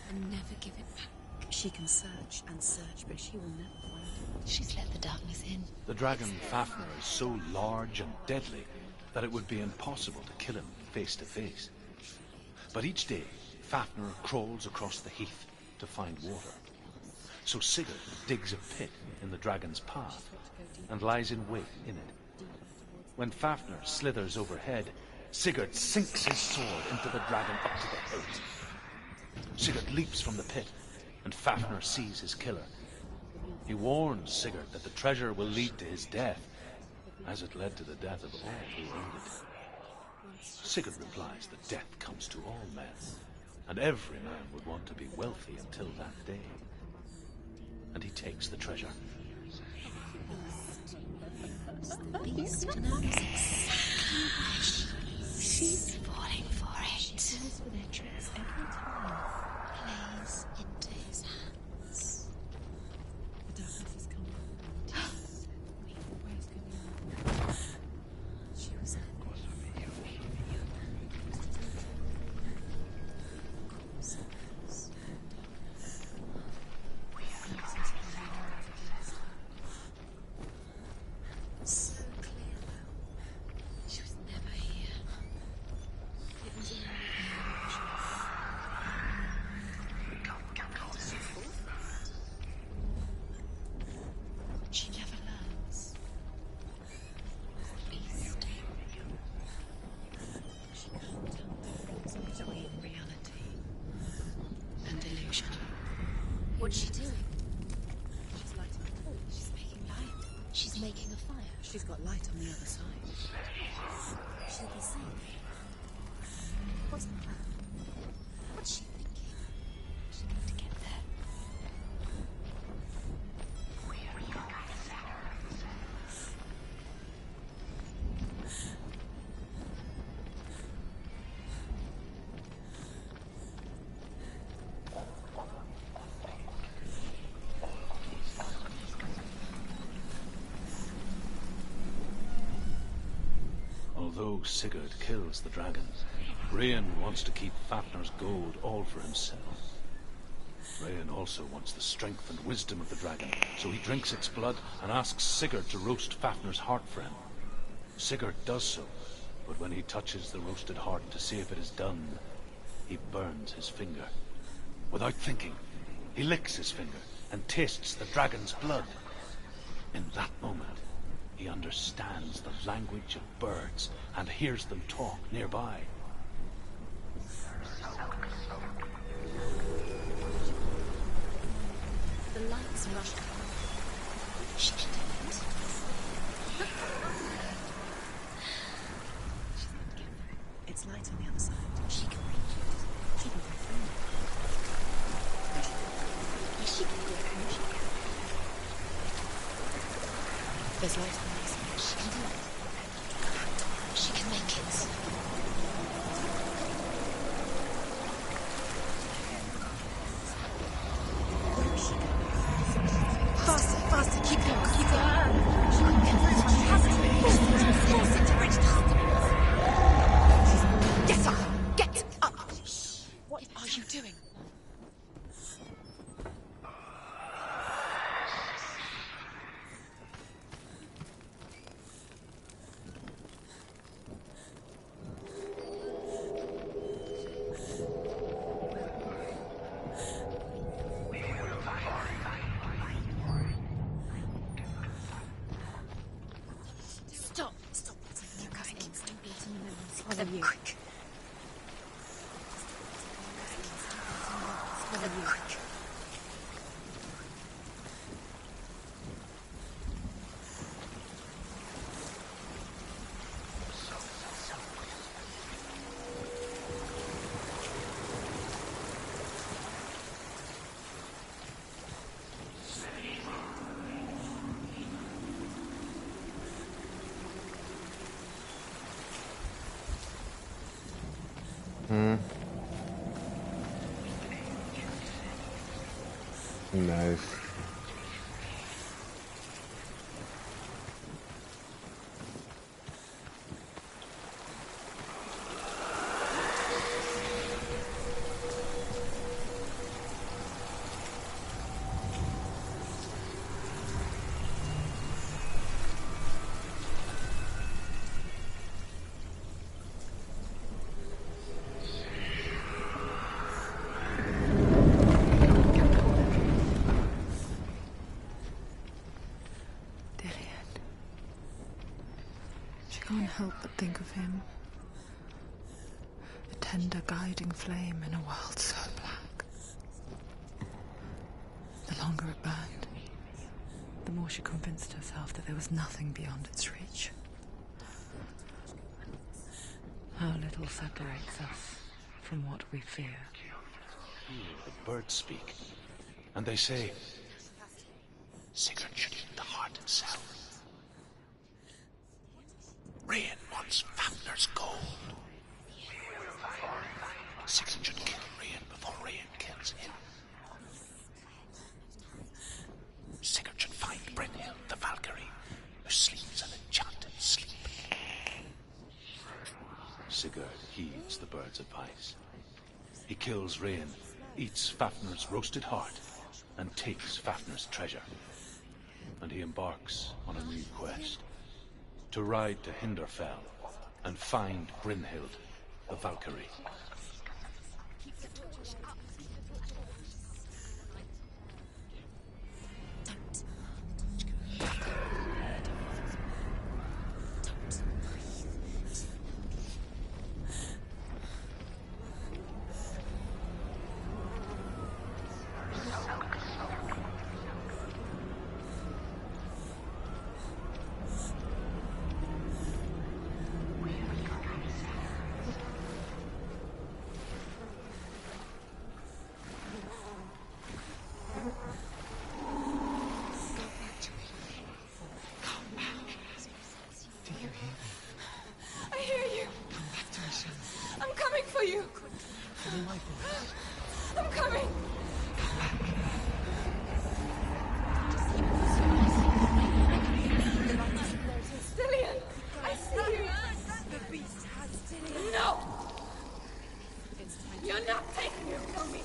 and never give it back. She can search and search, but she will never find it. She's let the darkness in. The dragon Fafnir is so large and deadly that it would be impossible to kill him face to face. But each day, Fafnir crawls across the heath to find water. So Sigurd digs a pit in the dragon's path and lies in wait in it. When Fafnir slithers overhead, Sigurd sinks his sword into the dragon up to the hilt. Sigurd leaps from the pit, and Fafnir sees his killer. He warns Sigurd that the treasure will lead to his death, as it led to the death of all who owned it. Sigurd replies that death comes to all men, and every man would want to be wealthy until that day. And he takes the treasure. The beast knows exactly where she is. She's falling for it. She falls for their tricks every time. Plays into his hands. The darkness is coming. Wait, where's going on? She was never. So clear though. She was never here. It was only she never learns. Beast. She can't tell the difference between reality and illusion. What's she doing? She's lighting a torch. She's making light. She's making a fire. She's got light on the other side. She'll be safe. What's the plan? What's she thinking? She needs to get there. Although Sigurd kills the dragon, Rain wants to keep Fafnir's gold all for himself. Rain also wants the strength and wisdom of the dragon, so he drinks its blood and asks Sigurd to roast Fafnir's heart for him. Sigurd does so, but when he touches the roasted heart to see if it is done, he burns his finger. Without thinking, he licks his finger and tastes the dragon's blood. In that moment, he understands the language of birds and hears them talk nearby. The lights rushed by. She can do it. It's light on the other side. She can reach it. She can go through it. Yes, she can go through it. There's light on the other side. She can do it. She can make it. Where is she going? Faster, faster, keep going, keep going. She can get it. She has it. Force it to reach the Get up! Get up! What are you doing? Stop! Stop! You're going inside. Follow you. Quick! Follow you. Quick! Nice. She can't help but think of him. A tender guiding flame in a world so black. The longer it burned, the more she convinced herself that there was nothing beyond its reach. How little separates us from what we fear. The birds speak, and they say, Sigurd should eat the heart himself. Rain wants Fafnir's gold. Sigurd should kill Rain before Rain kills him. Sigurd should find Brynhild the Valkyrie, who sleeps an enchanted sleep. Sigurd heeds the bird's advice. He kills Rain, eats Fafnir's roasted heart, and takes Fafnir's treasure. And he embarks on a new quest. To ride to Hinderfell and find Brynhild, the Valkyrie. I'm coming! Stillian! I see you! The beast has Stillian! No! You're not taking it from me!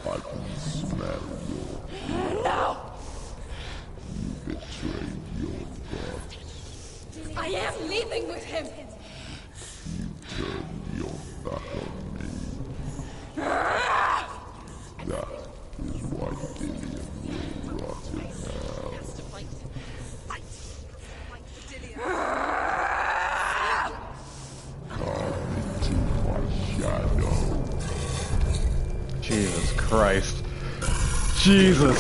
I can smell your... No! You betrayed your god. I am leaving with him! You turned your back on me. That is why Dillian will rot in hell. Come into my shadow. Jesus Christ. Jesus.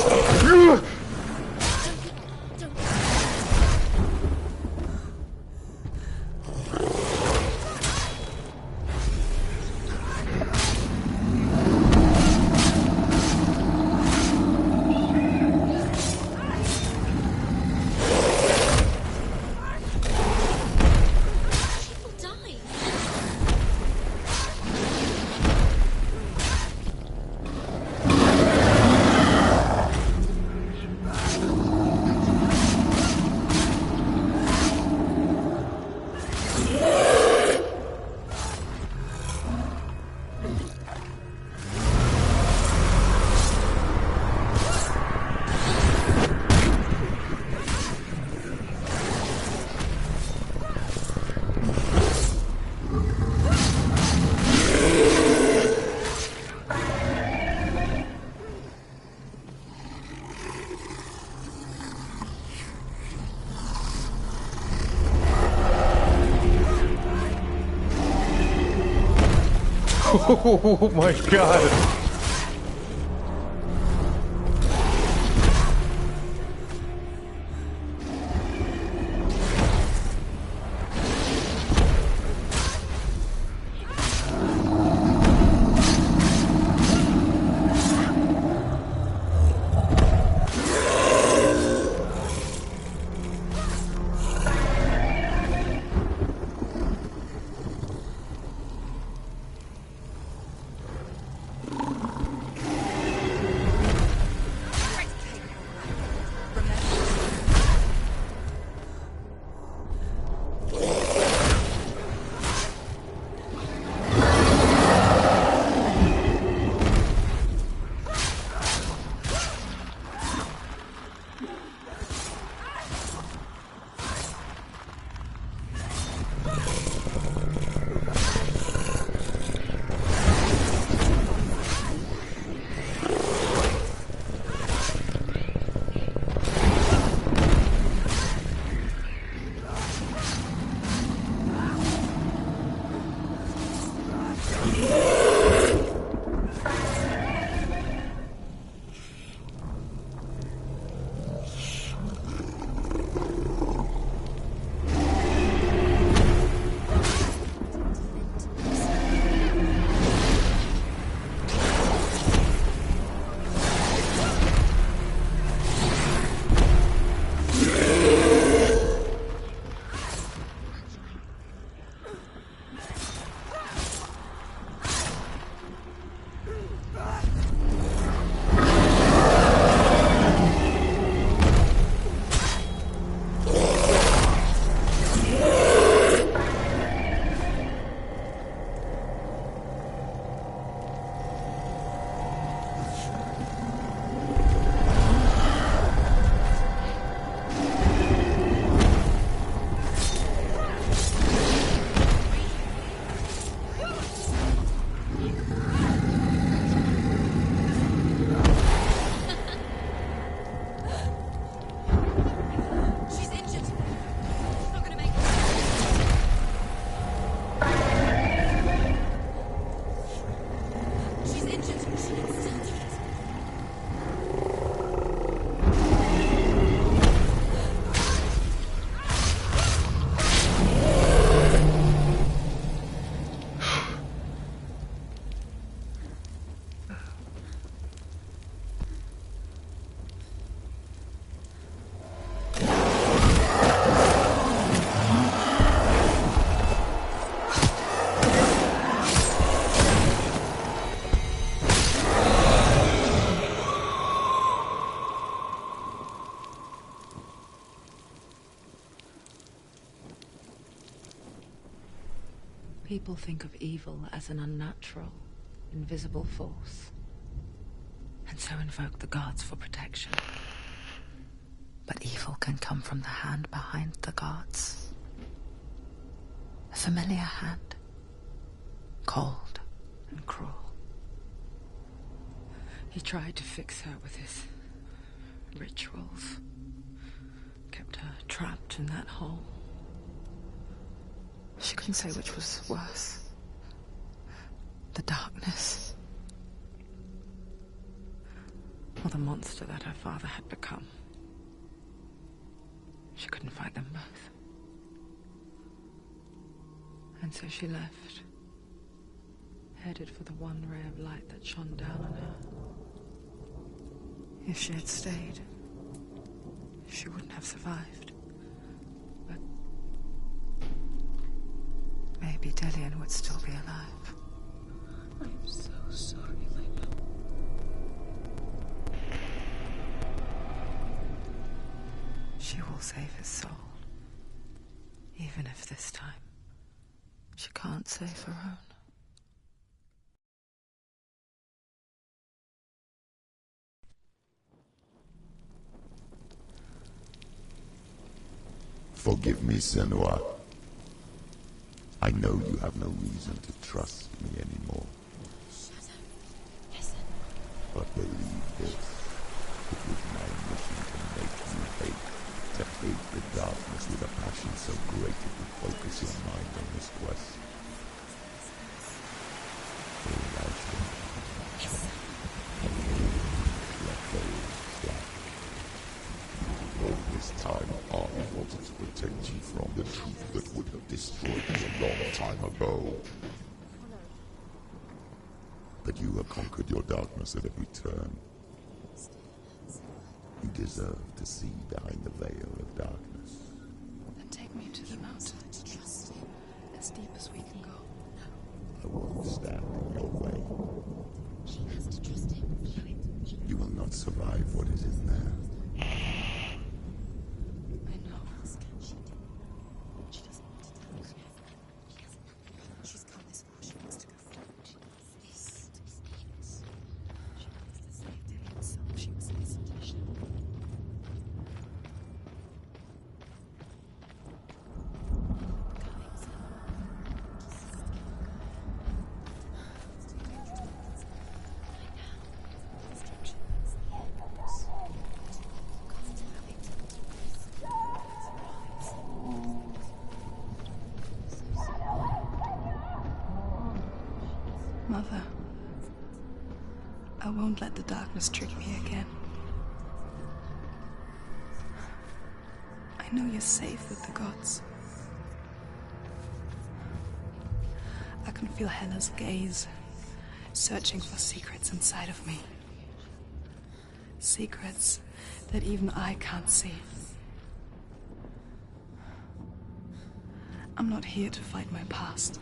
Oh my god. People think of evil as an unnatural, invisible force, and so invoke the gods for protection. But evil can come from the hand behind the gods. A familiar hand, cold and cruel. He tried to fix her with his rituals, kept her trapped in that hole. She couldn't say which was worse. The darkness, or the monster that her father had become. She couldn't fight them both. And so she left, headed for the one ray of light that shone down on her. If she had stayed, she wouldn't have survived. But maybe Dillian would still be alive. I'm so sorry, my love. She will save his soul. Even if this time she can't save her own. Forgive me, Senua. I know you have no reason to trust me anymore. Listen. But believe this, it was my mission to make you hate, to hate the darkness with a passion so great it would focus your mind on this quest. All right, then. Let those black. All this time, I wanted to protect you from the truth that would have destroyed you a long time ago. But you have conquered your darkness at every turn. You deserve to see behind the veil of darkness. Then take me to the mountain. As deep as we can go. I won't stand in your way. She has to trust him. You will not survive what is in there. I know. She doesn't want to tell us yet. She's come this far. She wants to go forward. This is it. She wants to save Dillian's soul. She must listen to Shem. Mother, I won't let the darkness trick me again. I know you're safe with the gods. I can feel Hela's gaze, searching for secrets inside of me. Secrets that even I can't see. I'm not here to fight my past.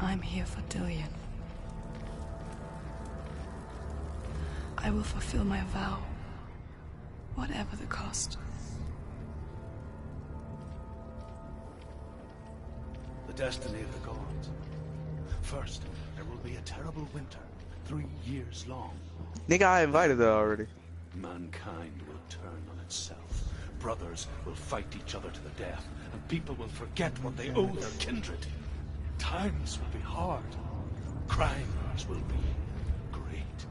I'm here for Dillian. I will fulfill my vow, whatever the cost. The destiny of the gods. First, there will be a terrible winter, 3 years long. Nigga, I invited her already. Mankind will turn on itself. Brothers will fight each other to the death, and people will forget what they owe their kindred. Times will be hard. Crimes will be great.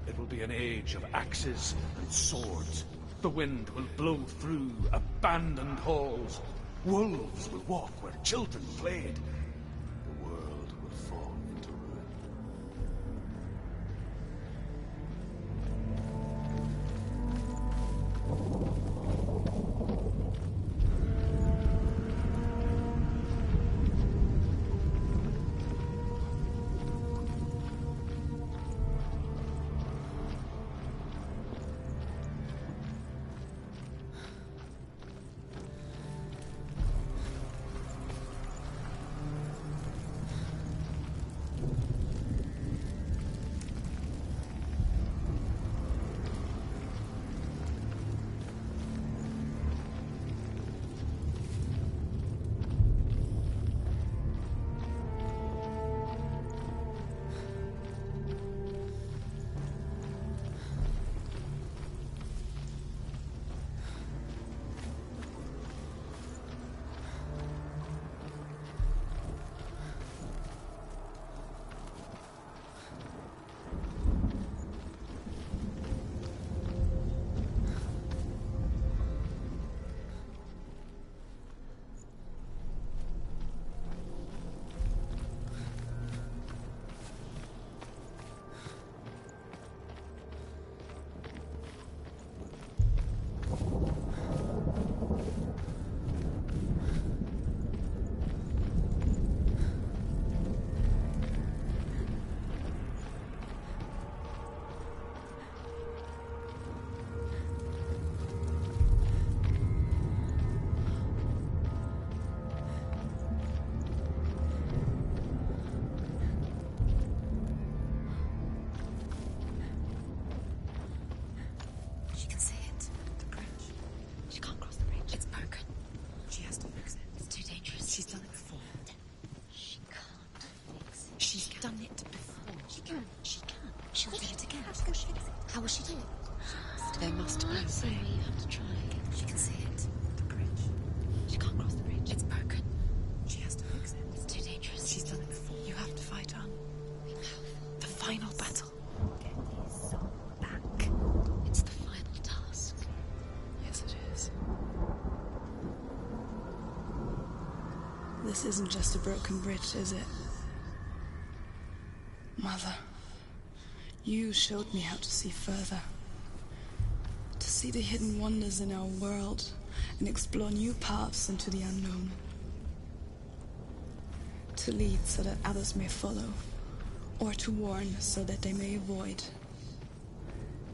It will be an age of axes and swords. The wind will blow through abandoned halls. Wolves will walk where children played. The world will fall into ruin. This isn't just a broken bridge, is it? Mother, you showed me how to see further. To see the hidden wonders in our world and explore new paths into the unknown. To lead so that others may follow, or to warn so that they may avoid.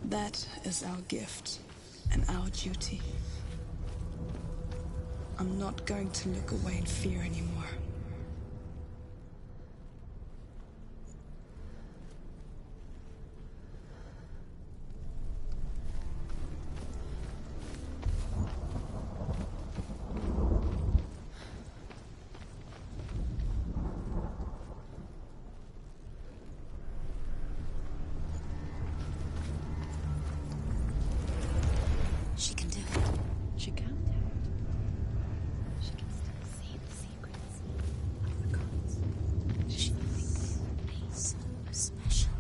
That is our gift and our duty. I'm not going to look away in fear anymore. She can do it. She can do it. She can still see the secrets of the gods. She makes me so special.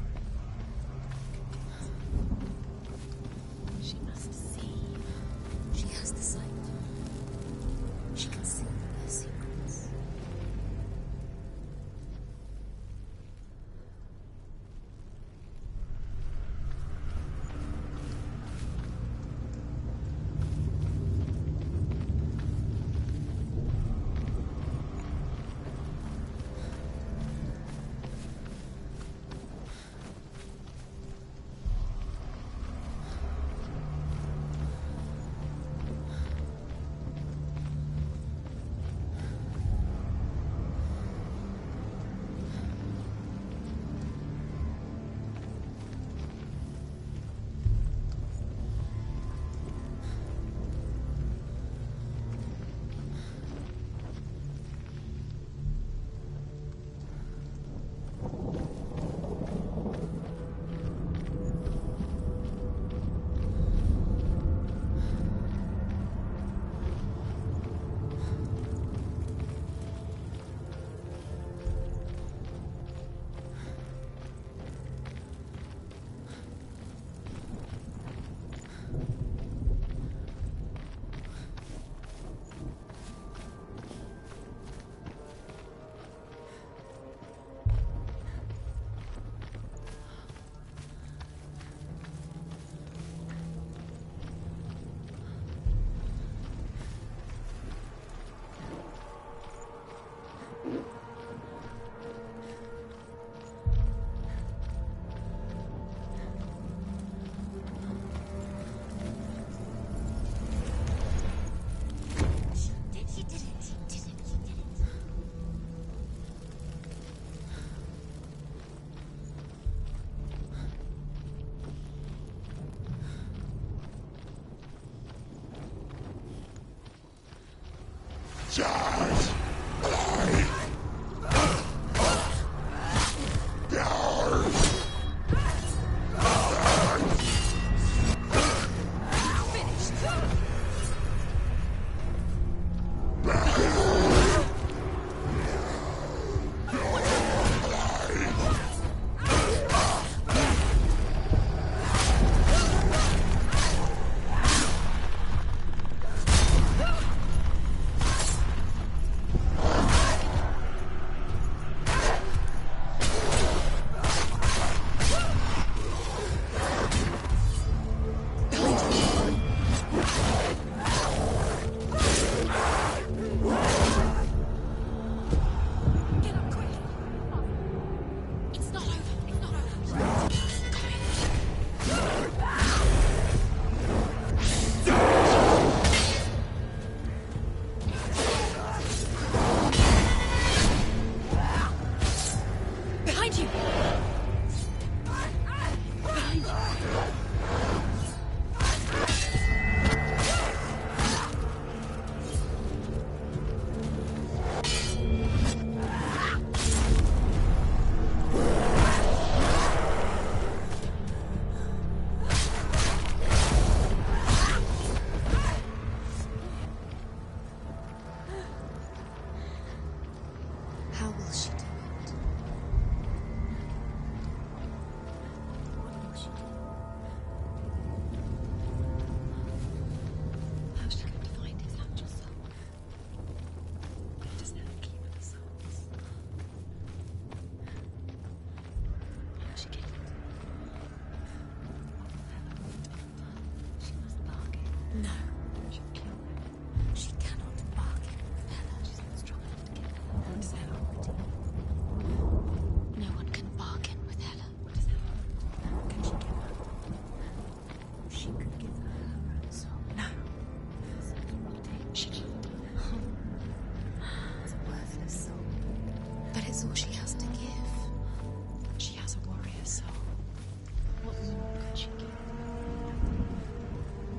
She must see. She has the sight. She can see their secrets. He did it. He did it. He did it. Charge! is all she has to give. She has a warrior soul. What more could she give?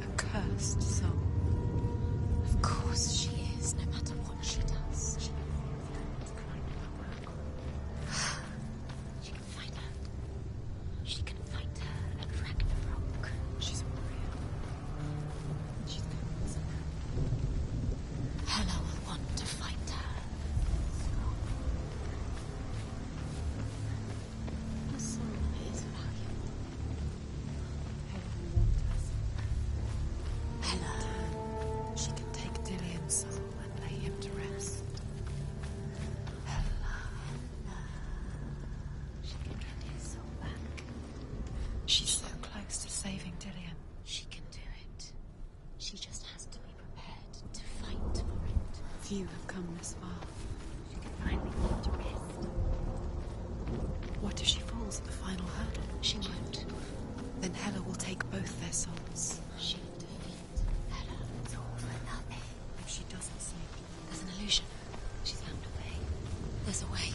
A cursed soul. Of course she is, no matter what she does. She can find out. She can fight her at Ragnarok. She's a warrior. She's good. Hela will want to fight her. Her soul is valuable. Hela will want us. Hela, She can take Dillion's soul and lay him to rest. she can get his soul back. She's so close to saving Dillion. She can do it. She just has to be prepared to fight for it. Few have come this far. She can finally learn to rest. What if she falls at the final hurdle? She won't. Then Hela will take both their souls. She'll defeat Hela. It's all for nothing. If she doesn't save Dillion, There's an illusion. She's found a way. There's a way.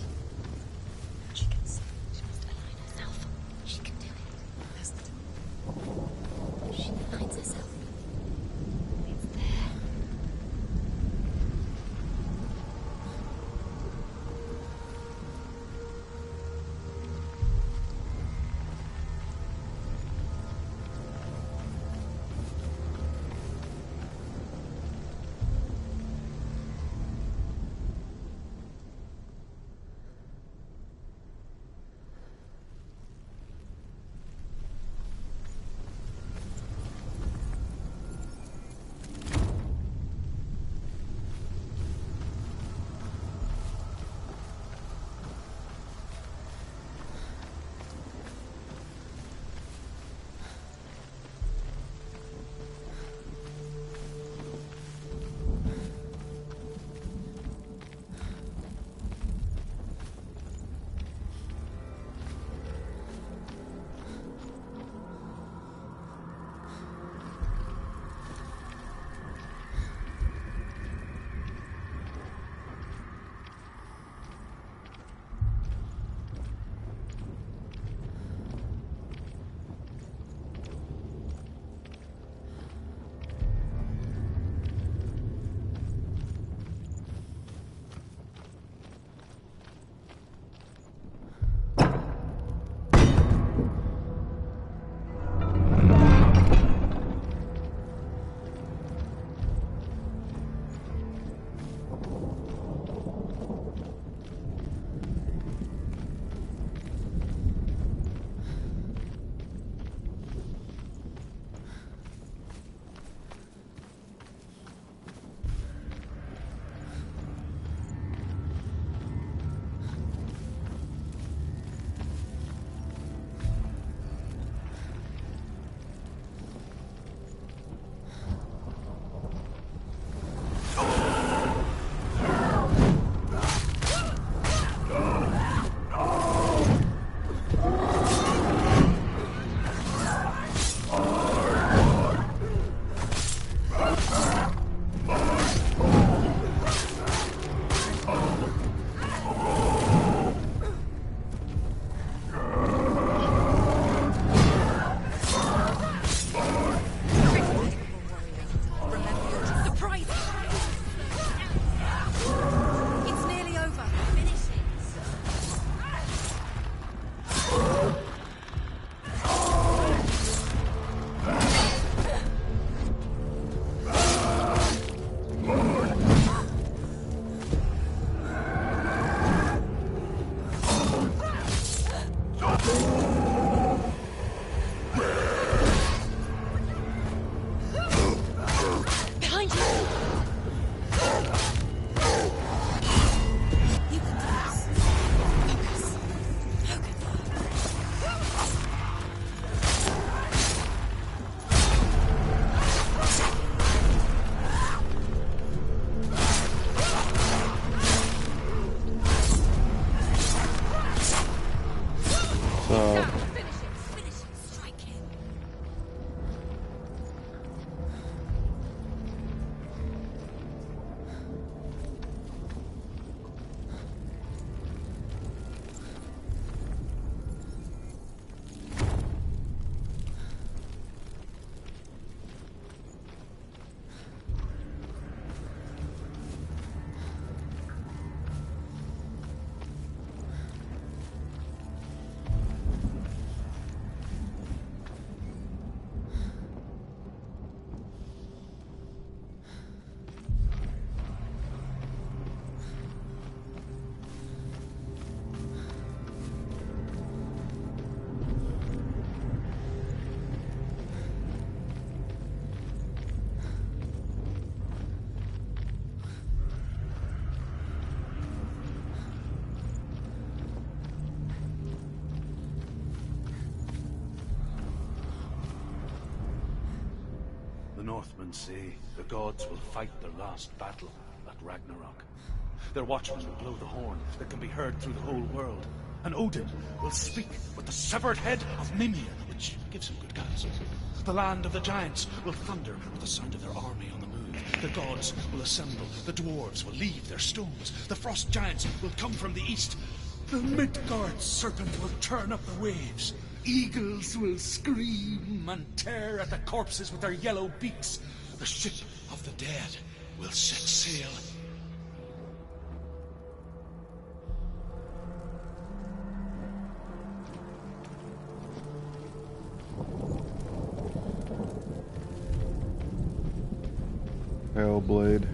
she can save. She must align herself. She can do it. There's the She aligns herself. It's there. Northmen say the gods will fight their last battle at Ragnarok. Their watchmen will blow the horn that can be heard through the whole world. And Odin will speak with the severed head of Mimir, which gives him good counsel. The land of the giants will thunder with the sound of their army on the move. The gods will assemble. The dwarves will leave their stones. The frost giants will come from the east. The Midgard serpent will turn up the waves. Eagles will scream and tear at the corpses with their yellow beaks. The ship of the dead will set sail. Hellblade.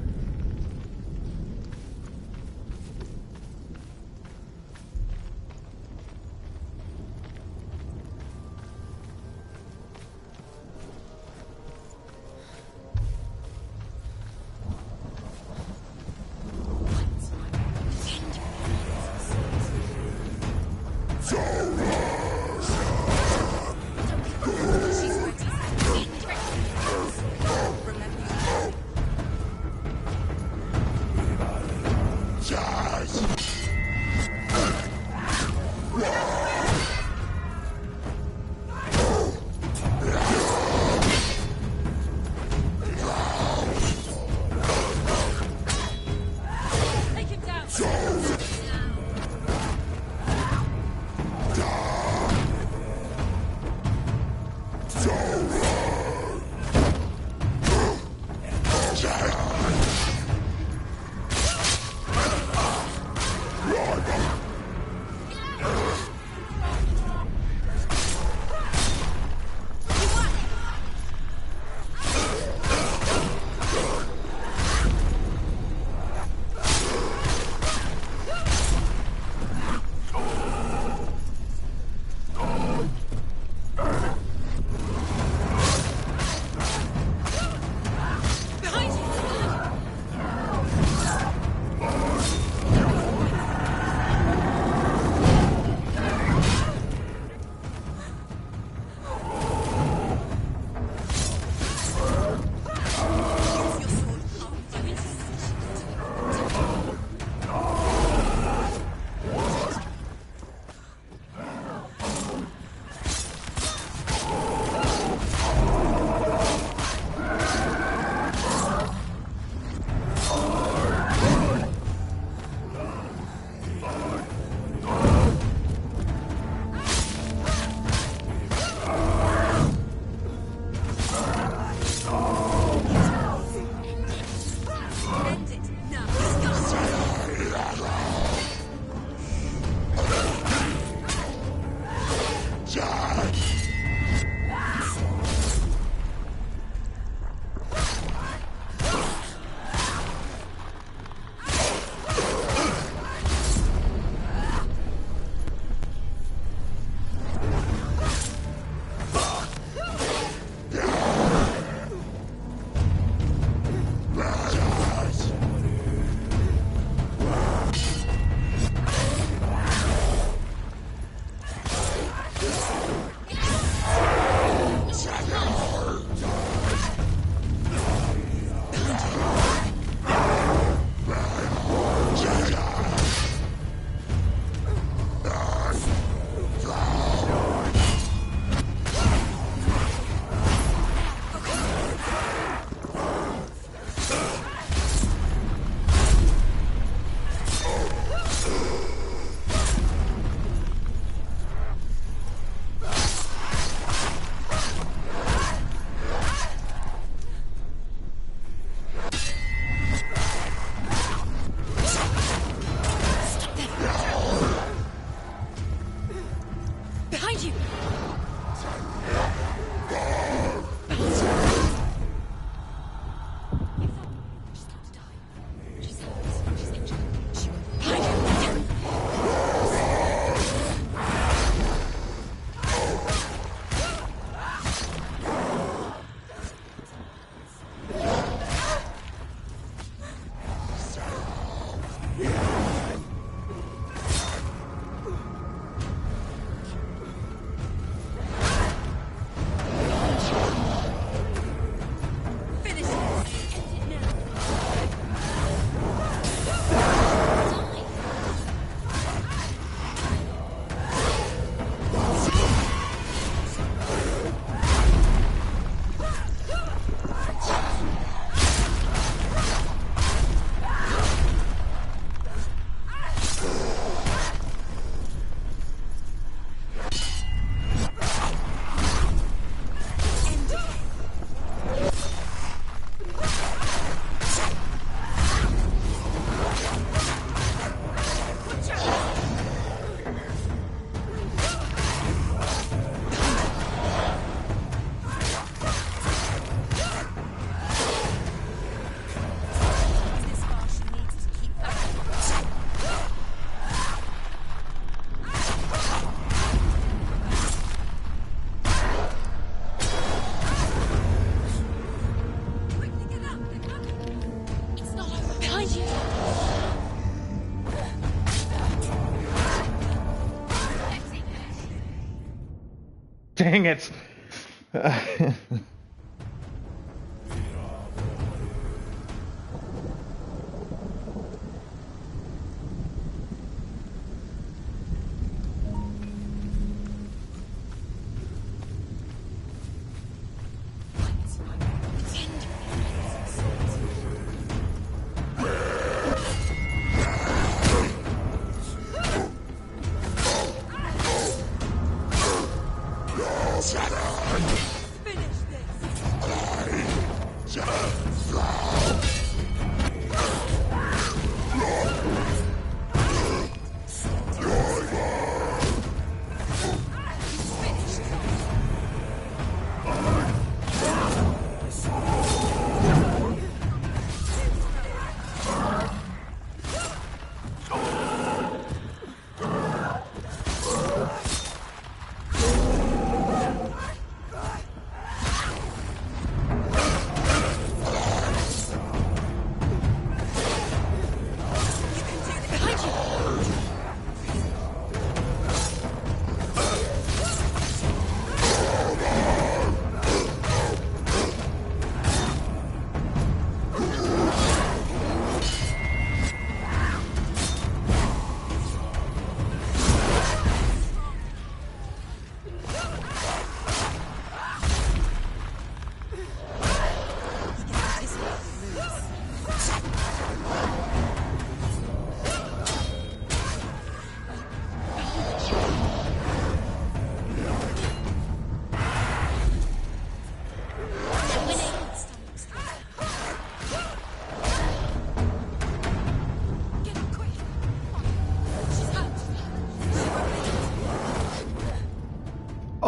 Dang it.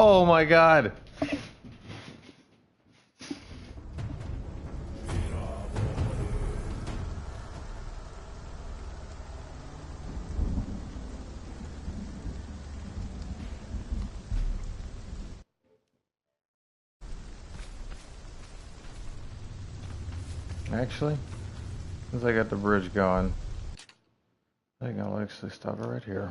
Oh my god. Actually, since I got the bridge going, I think I'll actually stop it right here.